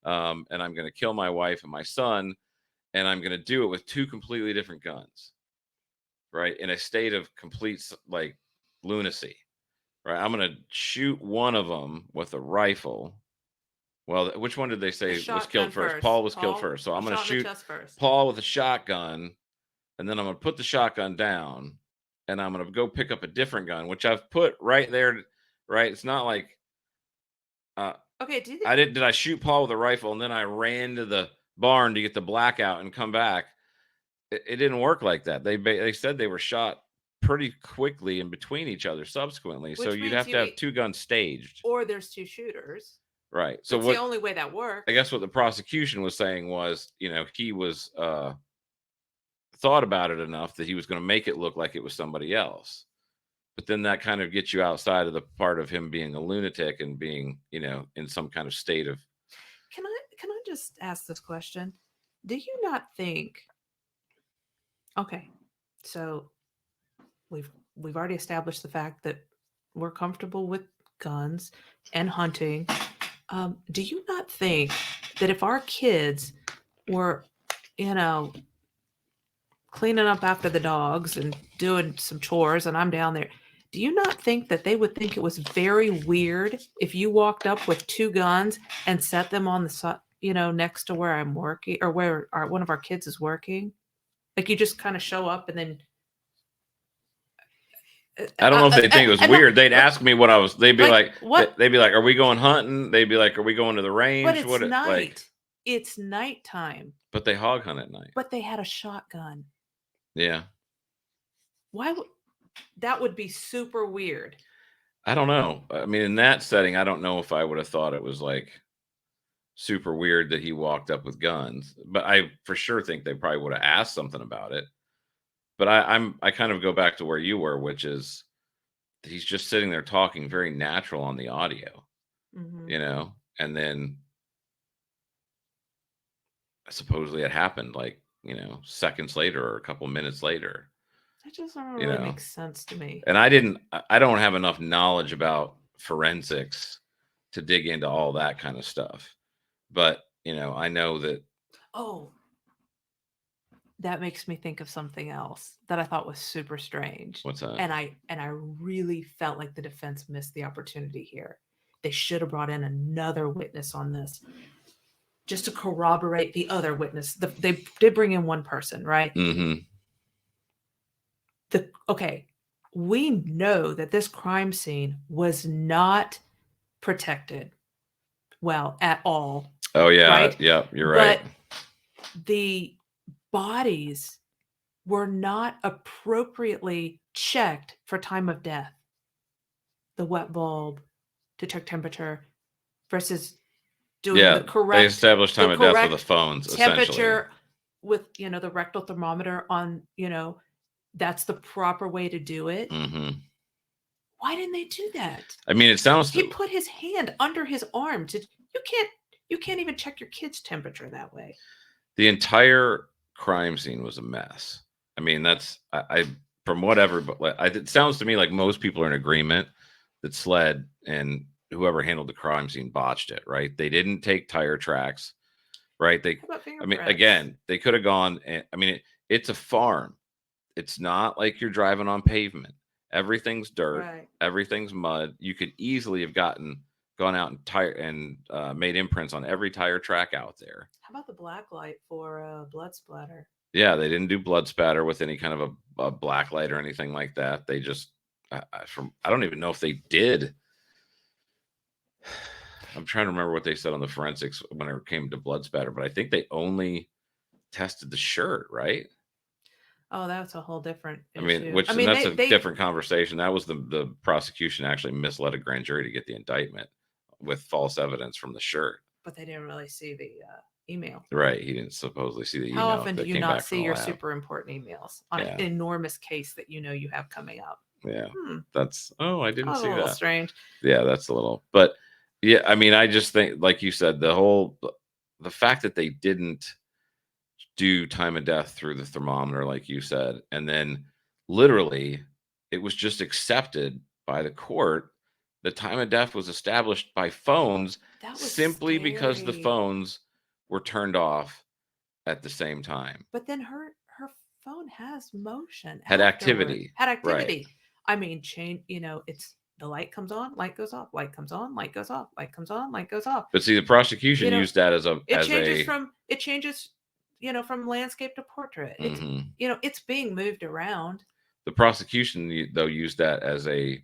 and I'm going to kill my wife and my son and I'm going to do it with 2 completely different guns, right? In a state of complete like lunacy, right? I'm going to shoot one of them with a rifle. Well, which one did they say was killed first? Paul was killed first. So I'm going to shoot Paul with a shotgun, and then I'm going to put the shotgun down, and I'm going to go pick up a different gun, which I've put right there, right? It's not like, okay. Did I shoot Paul with a rifle, and then I ran to the barn to get the blackout and come back? It didn't work like that. They said they were shot pretty quickly in between each other subsequently. So you'd have to have 2 guns staged. Or there's 2 shooters. Right. So that's the only way that works. I guess what the prosecution was saying was, he was thought about it enough that he was going to make it look like it was somebody else. But then that kind of gets you outside of the part of him being a lunatic and being, in some kind of state of. Can I just ask this question? Do you not think? Okay, so we've already established the fact that we're comfortable with guns and hunting. Do you not think that if our kids were, cleaning up after the dogs and doing some chores and I'm down there, do you not think that they would think it was very weird if you walked up with 2 guns and set them on the side, next to where I'm working or where one of our kids is working? Like you just kind of show up and then. I don't know if they think it was weird. They'd ask me what I was. They'd be like, "What?" They'd be like, "Are we going hunting?" They'd be like, "Are we going to the range?" But it's night. It's nighttime. But they hog hunt at night. But they had a shotgun. Yeah. Why would that would be super weird? I don't know. I mean, in that setting, I don't know if I would have thought it was like super weird that he walked up with guns. But I for sure think they probably would have asked something about it. But I kind of go back to where you were, which is he's just sitting there talking very natural on the audio, and then supposedly it happened like, seconds later or a couple minutes later. That just doesn't really make sense to me. And I don't have enough knowledge about forensics to dig into all that kind of stuff. But, I know that. Oh, that makes me think of something else that I thought was super strange. What's that? And I really felt like the defense missed the opportunity here. They should have brought in another witness on this just to corroborate the other witness. They did bring in one person, right? Mm-hmm. Okay, we know that this crime scene was not protected well at all. Oh, yeah. Right? Yeah, you're right. But the bodies were not appropriately checked for time of death. The wet bulb to check temperature versus doing the correct. They established time of death with the phones. Temperature with the rectal thermometer on. That's the proper way to do it. Mm-hmm. Why didn't they do that? I mean, it sounds He put his hand under his arm to. You can't even check your kid's temperature that way. the entire crime scene was a mess. I mean, that's I from whatever, but it sounds to me like most people are in agreement that SLED and whoever handled the crime scene botched it. Right? They didn't take tire tracks. Right? How about I mean, fingerprints? again, they could have gone. I mean, it's a farm. It's not like you're driving on pavement. Everything's dirt. Right. Everything's mud. You could easily have gone out and made imprints on every tire track out there. How about the black light for blood splatter? Yeah, they didn't do blood spatter with any kind of a black light or anything like that. They just I don't even know if they did. I'm trying to remember what they said on the forensics when it came to blood spatter, but I think they only tested the shirt, right? Oh, that's a whole different issue. I mean, that's a different conversation. That was the prosecution actually misled a grand jury to get the indictment with false evidence from the shirt. But they didn't really see the email. Right. He didn't supposedly see the email. How often do you not see your super important emails on an enormous case that you know you have coming up? Yeah. That's, I didn't see that. A little strange. Yeah, that's a little, but yeah, I mean, I just think, like you said, the fact that they didn't do time of death through the thermometer, like you said, and then literally it was just accepted by the court. The time of death was established by phones simply because the phones were turned off at the same time. But then her phone has motion. Had activity. Right. I mean, it's the light comes on, light goes off, light comes on, light goes off, light comes on, light goes off. But see, the prosecution used that as it changes from landscape to portrait. It's it's being moved around. The prosecution though used that as a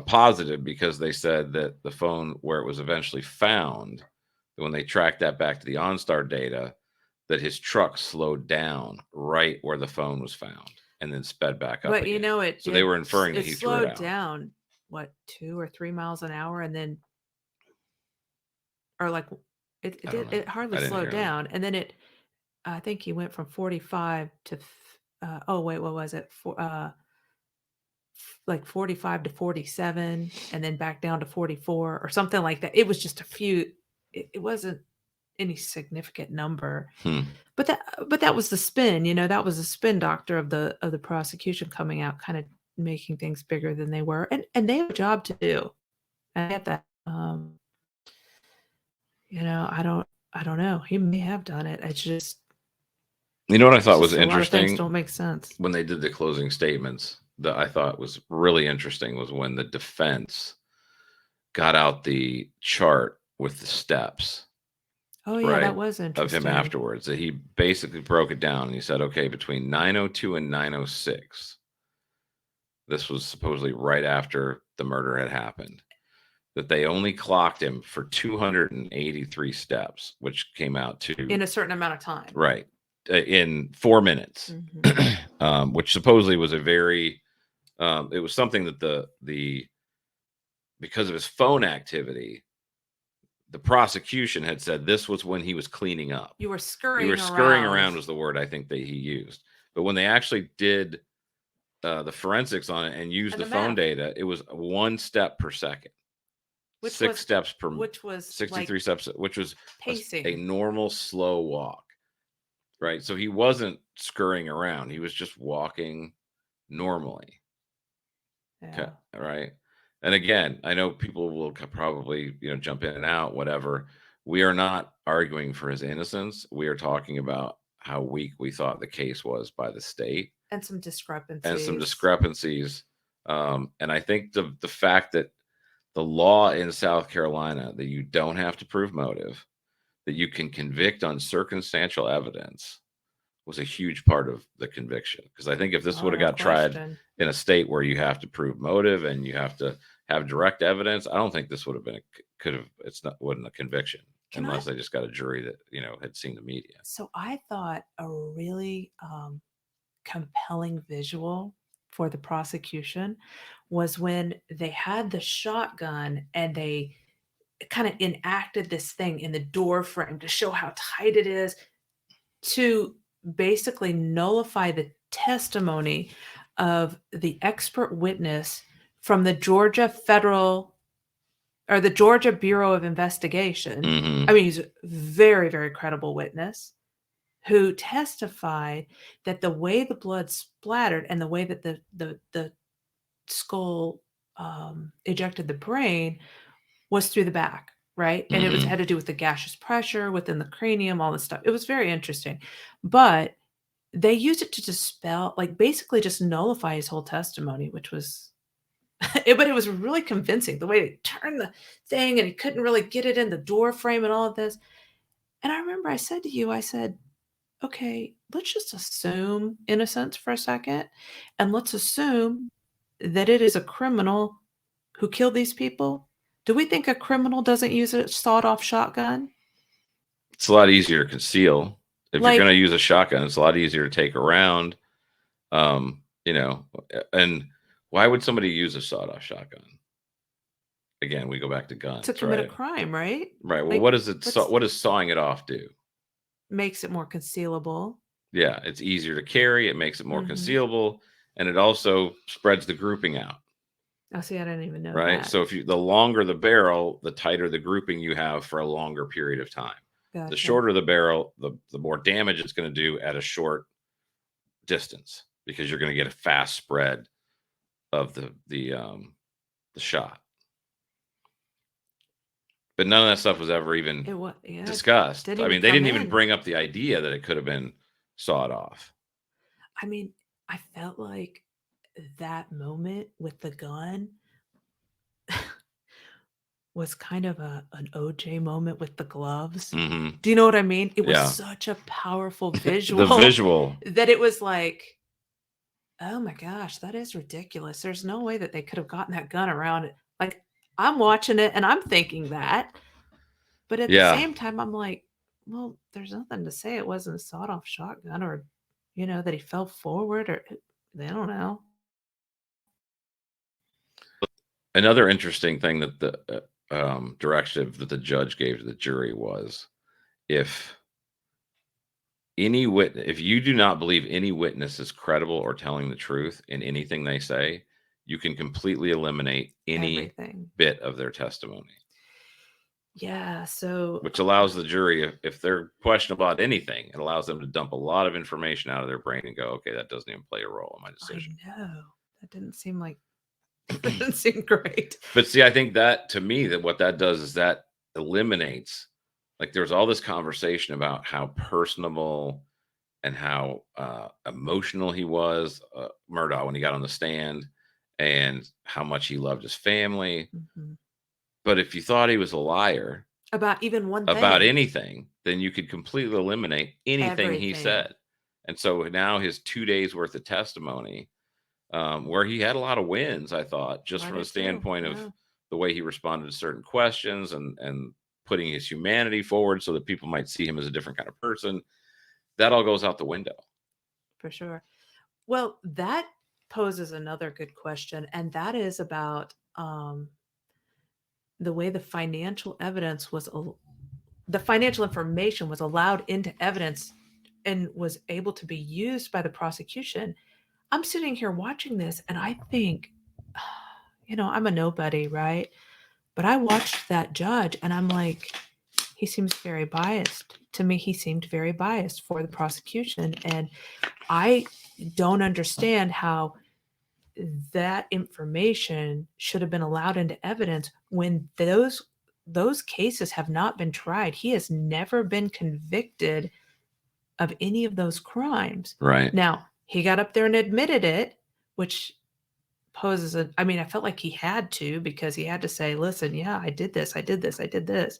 positive because they said that the phone where it was eventually found, when they tracked that back to the OnStar data, that his truck slowed down right where the phone was found and then sped back up. But again. So they were inferring that he slowed down, what, 2 or 3 miles an hour, and then, or like it hardly slowed down, and then I think he went from 45 to what was it? Like 45 to 47, and then back down to 44 or something like that. It was just a few. It wasn't any significant number. But that was the spin. That was the spin doctor of the prosecution coming out, kind of making things bigger than they were, and they have a job to do. I get that. I don't know. He may have done it. It's just. What I thought was interesting. A lot of things don't make sense when they did the closing statements. That I thought was really interesting was when the defense got out the chart with the steps. Oh yeah, that was interesting. Of him afterwards. That he basically broke it down and he said, okay, between 9:02 and 9:06, this was supposedly right after the murder had happened, that they only clocked him for 283 steps, which came out to in a certain amount of time. Right. In 4 minutes, which supposedly was a very, it was something that the because of his phone activity, the prosecution had said this was when he was cleaning up. You were scurrying around. You were scurrying around was the word I think that he used. But when they actually did the forensics on it and used the phone data, it was 1 step per second. 6 steps per, which was 63 steps, which was pacing. A normal slow walk. Right. So he wasn't scurrying around. He was just walking normally. Yeah. Okay. All right. And again, I know people will probably, jump in and out, whatever. We are not arguing for his innocence. We are talking about how weak we thought the case was by the state. And some discrepancies. And I think the fact that the law in South Carolina, that you don't have to prove motive, that you can convict on circumstantial evidence, was a huge part of the conviction. Because I think if this would have got tried in a state where you have to prove motive and you have to have direct evidence, I don't think this would have been wasn't a conviction unless they just got a jury that had seen the media. So I thought a really compelling visual for the prosecution was when they had the shotgun and they kind of enacted this thing in the door frame to show how tight it is, to basically nullify the testimony of the expert witness from the Georgia Bureau of Investigation. Mm-hmm. I mean, he's a very, very credible witness who testified that the way the blood splattered and the way that the skull ejected the brain was through the back, right? And it had to do with the gaseous pressure within the cranium, all this stuff. It was very interesting. But they used it to dispel, like basically just nullify his whole testimony, which was, but it was really convincing the way they turned the thing and he couldn't really get it in the door frame and all of this. And I remember I said to you, I said, okay, let's just assume innocence for a second. And let's assume that it is a criminal who killed these people. Do we think a criminal doesn't use a sawed-off shotgun? It's a lot easier to conceal. If Like- you're going to use a shotgun, it's a lot easier to take around. You know, and why would somebody use a sawed-off shotgun? Again, we go back to guns. To commit a right? crime, right? Right. Well, Like, what does it? What does sawing it off do? Makes it more concealable. Yeah, it's easier to carry. It makes it more Mhm. concealable, and it also spreads the grouping out. Oh, see, I didn't even know Right. that. So if the longer the barrel, the tighter the grouping you have for a longer period of time. Gotcha. The shorter the barrel, the more damage it's going to do at a short distance, because you're going to get a fast spread of the shot. But none of that stuff was ever even discussed. I mean, they didn't even bring up the idea that it could have been sawed off. I mean, I felt like that moment with the gun was kind of an OJ moment with the gloves. Mm-hmm. Do you know what I mean? It was such a powerful visual. The visual. That it was like, oh my gosh, that is ridiculous. There's no way that they could have gotten that gun around it. Like, I'm watching it and I'm thinking that. But at the same time, I'm like, well, there's nothing to say it wasn't a sawed-off shotgun, or, you know, that he fell forward, or they don't know. Another interesting thing that the directive that the judge gave to the jury was, if you do not believe any witness is credible or telling the truth in anything they say, you can completely eliminate any bit of their testimony. Yeah, so which allows the jury, if they're questionable about anything, it allows them to dump a lot of information out of their brain and go, okay, that doesn't even play a role in my decision. I know. That didn't seem like that didn't seem great. But see, I think that, to me, that what that does is that eliminates, like, there's all this conversation about how personable and how emotional he was, Murdaugh, when he got on the stand, and how much he loved his family. Mm-hmm. But if you thought he was a liar about even one thing, about anything, then you could completely eliminate anything he said. And so now his 2 days worth of testimony, where he had a lot of wins, I thought, just from the standpoint of the way he responded to certain questions and putting his humanity forward so that people might see him as a different kind of person, that all goes out the window. For sure. Well, that poses another good question, and that is about the way the financial evidence was, the financial information was allowed into evidence and was able to be used by the prosecution. I'm sitting here watching this and I think, you know, I'm a nobody, right? But I watched that judge and I'm like, he seems very biased. To me, he seemed very biased for the prosecution. And I don't understand how that information should have been allowed into evidence when those cases have not been tried. He has never been convicted of any of those crimes. Right. Now, he got up there and admitted it, which poses I mean, I felt like he had to, because he had to say, listen, yeah, I did this, I did this, I did this.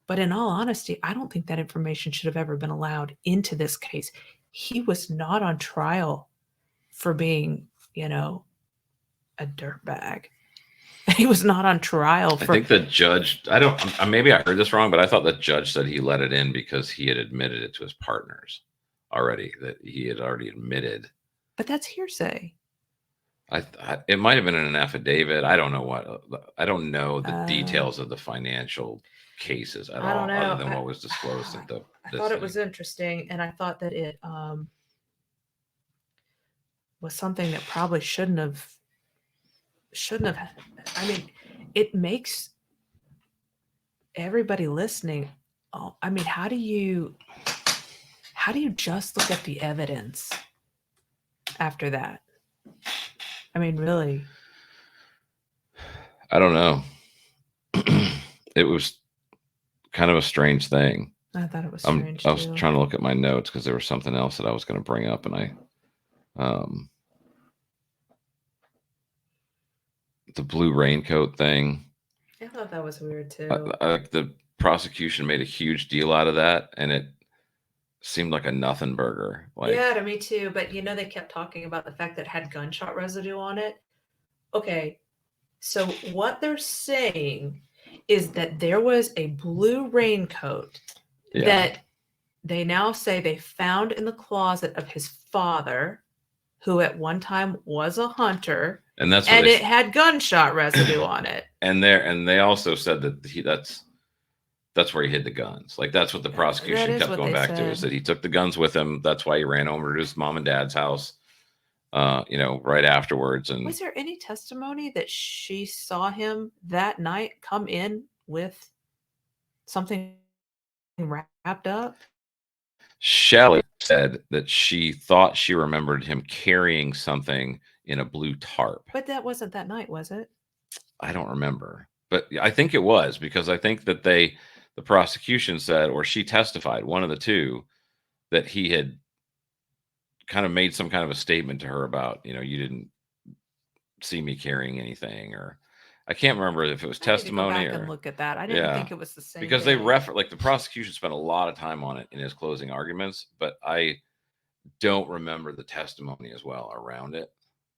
But in all honesty, I don't think that information should have ever been allowed into this case. He was not on trial for being, you know, a dirtbag. He was not on trial for. I think the judge, maybe I heard this wrong, but I thought the judge said he let it in because he had admitted it to his partners already, that he had already admitted. But that's hearsay. It might have been in an affidavit. I don't know what. I don't know the details of the financial cases at all, other than what was disclosed at the. I thought it was interesting, and I thought that it was something that probably shouldn't have shouldn't have. I mean, it makes everybody listening. Oh, I mean, how do you just look at the evidence after that? I mean, really. I don't know. It was kind of a strange thing. I thought it was strange I was too. trying to look at my notes because there was something else that I was going to bring up, and the blue raincoat thing. I thought that was weird too. The prosecution made a huge deal out of that, and it seemed like a nothing burger. Like, yeah, to me too. But they kept talking about the fact that it had gunshot residue on it. Okay, so what they're saying is that there was a blue raincoat that they now say they found in the closet of his father, who at one time was a hunter, and that's and it had gunshot residue on it. And they also said that that's where he hid the guns. Like, that's what the prosecution kept going back to, is that he took the guns with him. That's why he ran over to his mom and dad's house, right afterwards. And was there any testimony that she saw him that night come in with something wrapped up? Shelley said that she thought she remembered him carrying something in a blue tarp. But that wasn't that night, was it? I don't remember, but I think it was, because I think that the prosecution said, or she testified, one of the two, that he had kind of made some kind of a statement to her about, you didn't see me carrying anything, or I can't remember if it was testimony or and look at that. I didn't think it was the same, because they like, the prosecution spent a lot of time on it in his closing arguments, but I don't remember the testimony as well around it.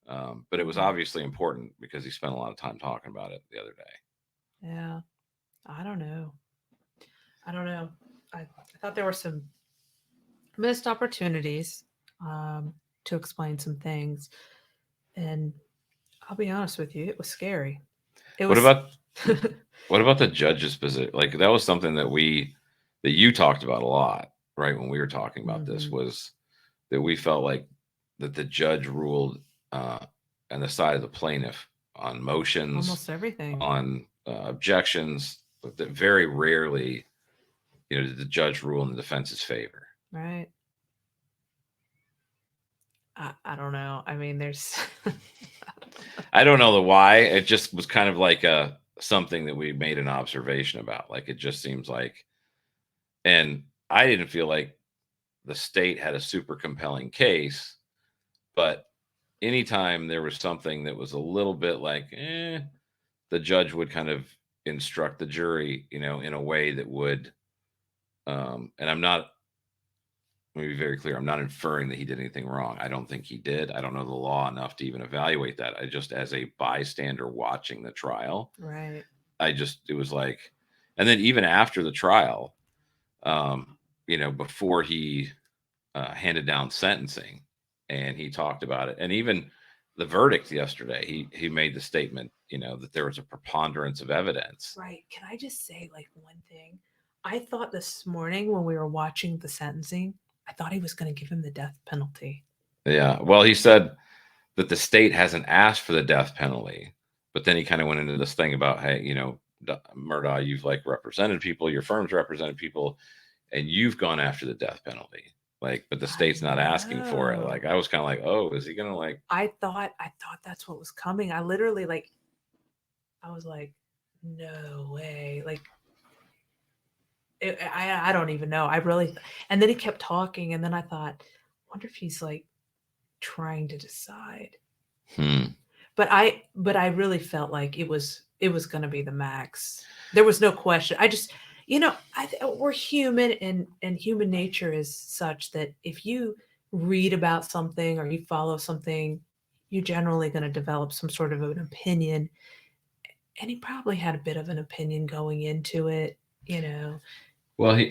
But it was obviously important because he spent a lot of time talking about it the other day. Yeah. I don't know. I thought there were some missed opportunities to explain some things. And I'll be honest with you, it was scary. What about the judge's position? Like, that was something that you talked about a lot, right? When we were talking about this, was that we felt like that the judge ruled on the side of the plaintiff on motions, almost everything, on objections, but that very rarely, did the judge rule in the defense's favor. Right. I don't know. I mean, there's I don't know the why. It just was kind of like something that we made an observation about. Like, it just seems like, and I didn't feel like the state had a super compelling case, but anytime there was something that was a little bit like, the judge would kind of instruct the jury, in a way that would, and I'm not, let me be very clear, I'm not inferring that he did anything wrong. I don't think he did. I don't know the law enough to even evaluate that. I just, as a bystander watching the trial, right. It was like, and then even after the trial, before he handed down sentencing, and he talked about it, and even the verdict yesterday, he made the statement, that there was a preponderance of evidence. Right. Can I just say, like, one thing? I thought this morning when we were watching the sentencing, I thought he was going to give him the death penalty. Yeah. Well, he said that the state hasn't asked for the death penalty, but then he kind of went into this thing about, hey, Murdaugh, you've like represented people, your firm's represented people, and you've gone after the death penalty. Like, but the state's not asking for it. Like, I was kind of like, oh, is he gonna like? I thought that's what was coming. I literally I was like, no way. Like, I don't even know. I really, and then he kept talking, and then I thought, wonder if he's like trying to decide. But I really felt like it was going to be the max. There was no question. I just, we're human, and human nature is such that if you read about something or you follow something, you're generally going to develop some sort of an opinion. And he probably had a bit of an opinion going into it, Well,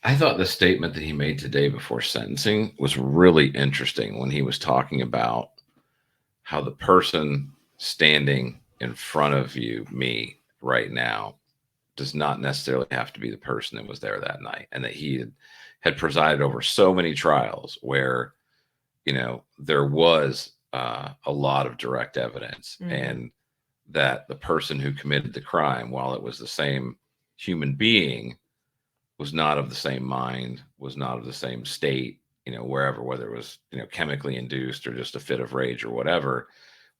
I thought the statement that he made today before sentencing was really interesting, when he was talking about how the person standing in front of me right now does not necessarily have to be the person that was there that night, and that he had presided over so many trials where, there was a lot of direct evidence, and that the person who committed the crime, while it was the same human being, was not of the same mind, was not of the same state, wherever, whether it was, chemically induced or just a fit of rage or whatever,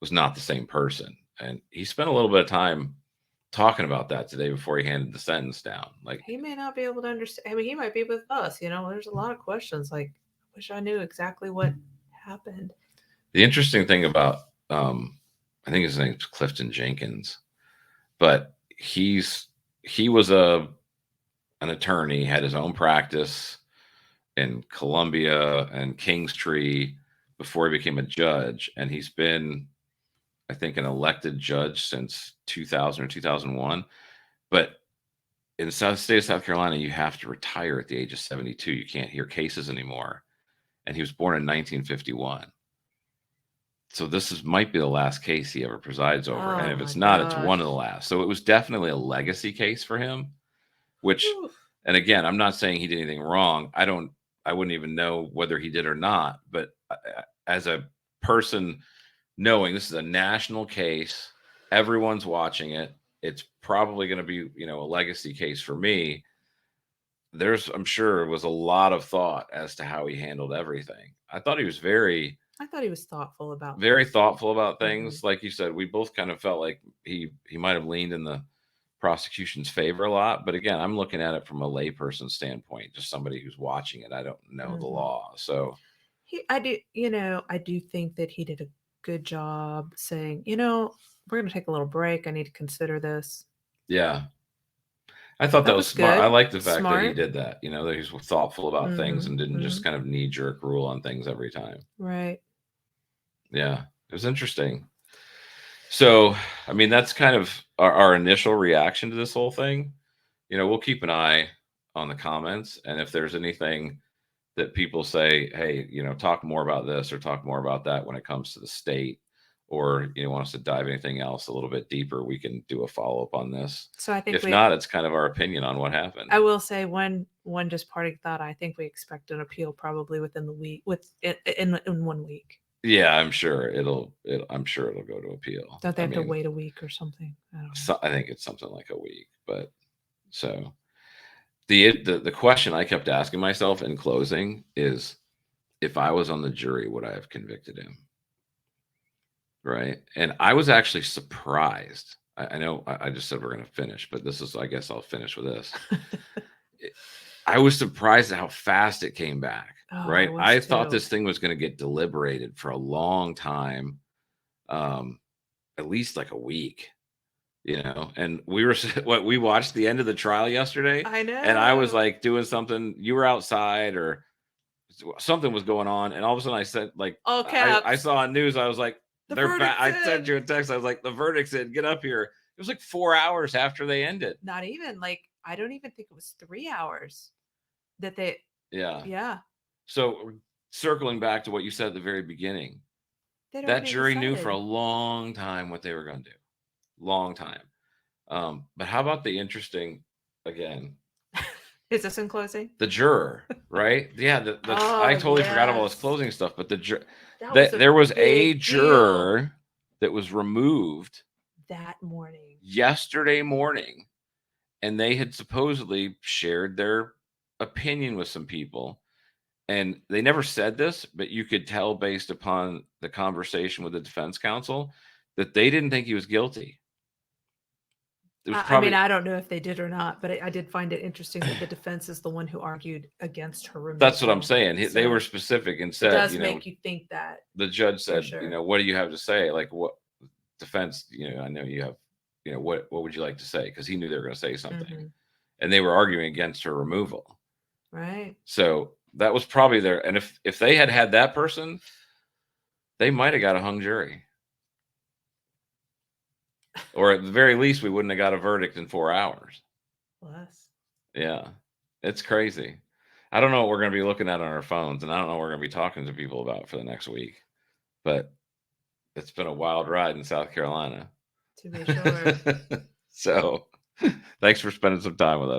was not the same person. And he spent a little bit of time talking about that today before he handed the sentence down. Like, he may not be able to understand. I mean, he might be with us. There's a lot of questions. Like, I wish I knew exactly what happened. The interesting thing about, I think his name's Clifton Jenkins, but he was an attorney, had his own practice in Columbia and Kingstree before he became a judge. And he's been, I think, an elected judge since 2000 or 2001. But in the state of South Carolina, you have to retire at the age of 72. You can't hear cases anymore. And he was born in 1951. So this might be the last case he ever presides over. And if it's not, it's one of the last. So it was definitely a legacy case for him, which, and again, I'm not saying he did anything wrong. I wouldn't even know whether he did or not. But as a person, knowing this is a national case, everyone's watching it, it's probably going to be, a legacy case for me. I'm sure, was a lot of thought as to how he handled everything. I thought he was very thoughtful about things. Mm-hmm. Like you said, we both kind of felt like he might have leaned in the prosecution's favor a lot. But again, I'm looking at it from a layperson's standpoint, just somebody who's watching it. I don't know the law. So I do think that he did a good job saying, we're going to take a little break. I need to consider this. Yeah. I thought that was smart. Good. I like the fact that he did that, that he was thoughtful about things and didn't just kind of knee-jerk rule on things every time. Right. Yeah, it was interesting. So, I mean, that's kind of our initial reaction to this whole thing. We'll keep an eye on the comments. And if there's anything that people say, hey, talk more about this or talk more about that when it comes to the state, or want us to dive anything else a little bit deeper, we can do a follow-up on this. So I think if not, it's kind of our opinion on what happened. I will say one just parting thought. I think we expect an appeal probably within the week, in 1 week. Yeah, I'm sure it'll go to appeal. Don't they have to wait a week or something? I don't know. I think it's something like a week. But so the question I kept asking myself in closing is, if I was on the jury, would I have convicted him? Right. And I was actually surprised. I know I just said we're going to finish, but I guess I'll finish with this. I was surprised at how fast it came back. Right. I thought this thing was going to get deliberated for a long time, at least like a week, and we watched the end of the trial yesterday. I know. And I was like doing something. You were outside or something was going on. And all of a sudden I said, like, I saw on news, I was like, I sent you a text. I was like, the verdict's in, get up here. It was like 4 hours after they ended. Not even, like, I don't even think it was 3 hours that they. Yeah. So circling back to what you said at the very beginning, that jury knew for a long time what they were going to do. Long time. But how about the interesting, again. Is this in closing? The juror, right? Yeah. I totally forgot about all this closing stuff, but there was a juror that was removed that morning, yesterday morning, and they had supposedly shared their opinion with some people. And they never said this, but you could tell based upon the conversation with the defense counsel that they didn't think he was guilty. I don't know if they did or not, but I did find it interesting that the defense is the one who argued against her removal. That's what I'm saying. They were specific and said, it does make you think that. The judge said, what do you have to say? Like, what defense, I know you have, what would you like to say? Because he knew they were going to say something. Mm-hmm. And they were arguing against her removal. Right. So that was probably there. And if they had that person, they might have got a hung jury. Or at the very least, we wouldn't have got a verdict in 4 hours. Plus. Yeah. It's crazy. I don't know what we're going to be looking at on our phones, and I don't know what we're going to be talking to people about for the next week. But it's been a wild ride in South Carolina. To be sure. So thanks for spending some time with us.